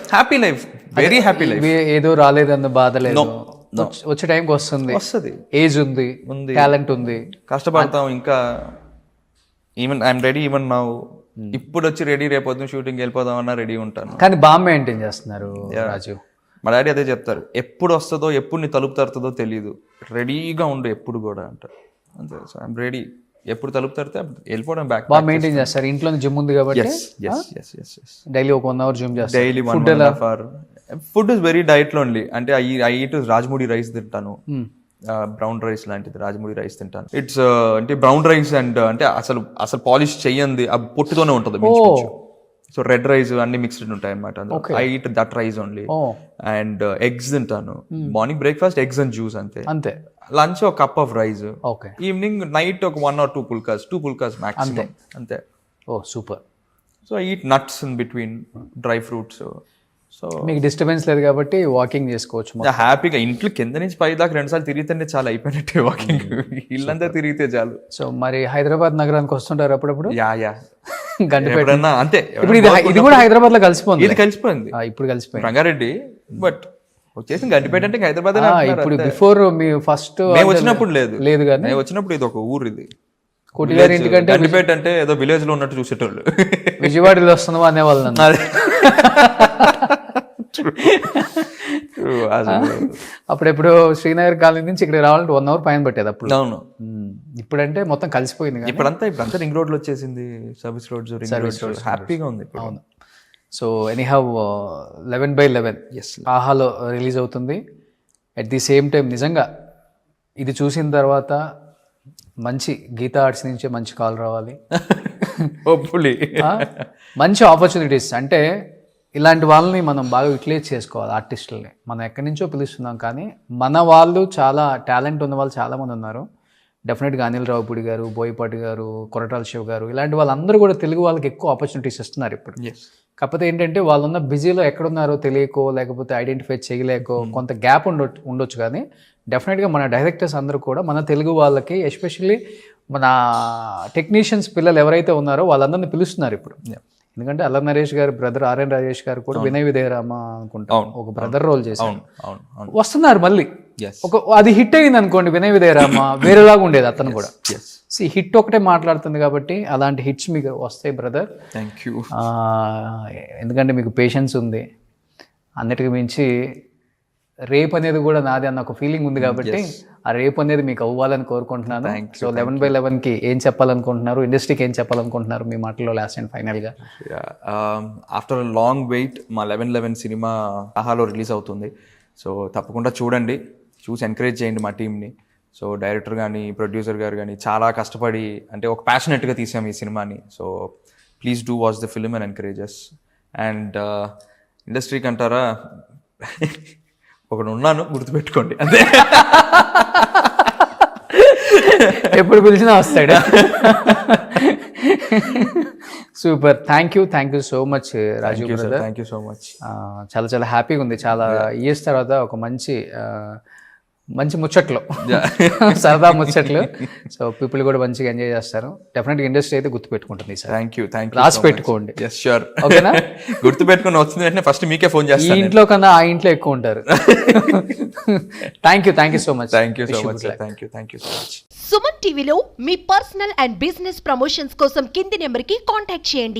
very happy life. ఏదో రాలేదన్న బాధ లేదు, వచ్చే టైంకి వస్తుంది. ఏజ్ ఉంది, టాలెంట్ ఉంది, కష్టపడతాం. ఇంకా even I'm ready even now. ఇప్పుడు వచ్చి రెడీ, రేపు షూటింగ్ వెళ్ళిపోదాం అన్నా రెడీ ఉంటాను. కానీ బాగా మెయింటైన్ చేస్తున్నారు రాజు. మా డాడీ అదే చెప్తారు, ఎప్పుడు వస్తుందో ఎప్పుడు నీ తలుపు తరుతుందో తెలియదు, రెడీగా ఉండు ఎప్పుడు కూడా అంటారు. అంతే. సో ఐఎమ్ రెడీ, ఎప్పుడు తలుపు తరితే వెళ్ళిపోవడం. బ్యాక్ బాగా మెయింటైన్ చేస్తారు. ఇంట్లో జిమ్ ఉంది కాబట్టి డైలీ ఒక 1 hour జిమ్ చేస్తారు. Daily 1.5 hour. Food is very diet లో ఓన్లీ. అంటే ఐ ఈట్ రాజముడి రైస్ తింటాను, బ్రౌన్ రైస్ లాంటిది రాజముడి రైస్ తింటాను. ఇట్స్ అంటే బ్రౌన్ రైస్ అండ్ అంటే అసలు పాలిష్ చెయ్యంది, ఆ పొట్టుతోనే ఉంటుంది. సో రెడ్ రైస్ అన్ని మిక్స్డ్ ఉంటాయి అనమాట. I eat that rice only. And eggs తింటాను. Morning breakfast eggs and juice అంతే. లంచ్ ఒక cup of rice. Evening night ఒక 1 or 2 పుల్కాస్ మాక్సిమం అంతే. ఓ super. So I eat nuts in between, dry fruits. So మీకు disturbance లేదు కాబట్టి walking చేసుకోవచ్చు హ్యాపీగా. ఇంట్లో కింద నుంచి పై దాకా 2 సార్లు తిరిగితేనే చాలా అయిపోయినట్టే వాకింగ్. ఇల్లంతా తిరిగితే చాలు. సో మరి హైదరాబాద్ నగరానికి వస్తుంటారు అప్పుడప్పుడు? యా గంటపేట అంతే. ఇప్పుడు ఇది కూడా హైదరాబాద్ లో కలిసిపోయింది. ఇది కలిసిపోయింది ఇప్పుడు కలిసిపోయింది రంగారెడ్డి. బట్ వచ్చేసి గండిపేట అంటే హైదరాబాద్. ఇప్పుడు బిఫోర్ మీ ఫస్ట్ వచ్చినప్పుడు లేదు కానీ నేను వచ్చినప్పుడు ఇది ఒక ఊరు. ఇది కోటి గారి ఇంటికంటే గండిపేట అంటే ఏదో విలేజ్ లో ఉన్నట్టు చూసేటోళ్ళు. విజయవాడలో వస్తున్నావా అనేవాళ్ళు. అప్పుడెప్పుడు శ్రీనగర్ కాలనీ నుంచి ఇక్కడ రావాలంటే 1 hour పైన పట్టేది అప్పుడు. అవును. ఇప్పుడంటే మొత్తం కలిసిపోయింది. ఇప్పుడంతా రింగ్ రోడ్ లో వచ్చేసింది, సర్వీస్ రోడ్స్ హ్యాపీగా ఉంది. అవును. సో ఎనీహౌ 11/11 ఆహాలో రిలీజ్ అవుతుంది. అట్ ది సేమ్ టైం నిజంగా ఇది చూసిన తర్వాత మంచి గీతా ఆర్ట్స్ నుంచే మంచి కాల్ రావాలి. మంచి ఆపర్చునిటీస్. అంటే ఇలాంటి వాళ్ళని మనం బాగా యూటిలైజ్ చేసుకోవాలి. ఆర్టిస్టులని మనం ఎక్కడి నుంచో పిలుస్తున్నాం, కానీ మన వాళ్ళు చాలా టాలెంట్ ఉన్న వాళ్ళు చాలామంది ఉన్నారు. డెఫినెట్గా అనిల్ రావుపూడి గారు, బోయపాటి గారు, కొరటాల శివ గారు, ఇలాంటి వాళ్ళందరూ కూడా తెలుగు వాళ్ళకి ఎక్కువ ఆపర్చునిటీస్ ఇస్తున్నారు ఇప్పుడు. కాకపోతే ఏంటంటే వాళ్ళున్న బిజీలో ఎక్కడున్నారో తెలియకో, లేకపోతే ఐడెంటిఫై చేయలేకో కొంత గ్యాప్ ఉండొచ్చు. కానీ డెఫినెట్గా మన డైరెక్టర్స్ అందరూ కూడా మన తెలుగు వాళ్ళకి, ఎస్పెషల్లీ మన టెక్నీషియన్స్ పిల్లలు ఎవరైతే ఉన్నారో వాళ్ళందరినీ పిలుస్తున్నారు ఇప్పుడు. ఎందుకంటే అల్లరి నరేష్ గారు బ్రదర్ ఆర్ఎన్ రాజేష్ గారు కూడా వినయ విధేయరామ అనుకుంటా ఒక బ్రదర్ రోల్ చేశారు. వస్తున్నారు మళ్ళీ. ఎస్ అది హిట్ అయింది అనుకోండి వినయ్ విదయరామ వేరేలాగా ఉండేది అతను కూడా. ఎస్ హిట్ ఒకటే మాట్లాడుతుంది కాబట్టి అలాంటి హిట్స్ మీకు వస్తాయి బ్రదర్. Thank you. ఎందుకంటే మీకు పేషెన్స్ ఉంది, అన్నిటికి మించి రేప్ అనేది కూడా నాది అన్న ఒక ఫీలింగ్ ఉంది కాబట్టి ఆ రేప్ అనేది మీకు అవ్వాలని కోరుకుంటున్నాను. సో 11/11కి ఏం చెప్పాలనుకుంటున్నారు, ఇండస్ట్రీకి ఏం చెప్పాలనుకుంటున్నారు మీ మాటల్లో లాస్ట్ అండ్ ఫైనల్గా? ఆఫ్టర్ లాంగ్ వెయిట్ మా 11/11 సినిమా ఆహాలో రిలీజ్ అవుతుంది. సో తప్పకుండా చూడండి, చూసి ఎంకరేజ్ చేయండి మా టీంని. సో డైరెక్టర్ కానీ ప్రొడ్యూసర్ గారు కానీ చాలా కష్టపడి అంటే ఒక ప్యాషనెట్గా తీసాం ఈ సినిమాని. So please do watch the film and encourages. And ఇండస్ట్రీకి అంటారా ఒకడు ఉన్నాను, గుర్తుపెట్టుకోండి అంతే. ఎప్పుడు పిలిచినా వస్తాడు. Super, thank you so much Raju brother. Thank you so much. చాలా చాలా హ్యాపీగా ఉంది. చాలా ఇయర్స్ తర్వాత ఒక మంచి ముచ్చట్లు, సరదా ముచ్చట్లు. సో పీపుల్ కూడా మంచిగా ఎంజాయ్ చేస్తారు. డెఫినెట్గా ఇండస్ట్రీ అయితే గుర్తుపెట్టుకుంటుంది సార్. థ్యాంక్ యూ రాసి పెట్టుకోండి. Yes sure. ఓకేనా? గుర్తుపెట్టుకుని వచ్చింది వెంటనే ఫస్ట్ మీకే ఫోన్ ఈ చేస్తాను. ఇంట్లో కన్నా ఆ ఇంట్లో ఎక్కువ ఉంటారు. Thank you so much. Thank you so much. Thank you so much. Suman టీవీలో మీ పర్సనల్ అండ్ బిజినెస్ ప్రమోషన్స్ కోసం కింది నెంబర్కి కాంటాక్ట్ చేయండి.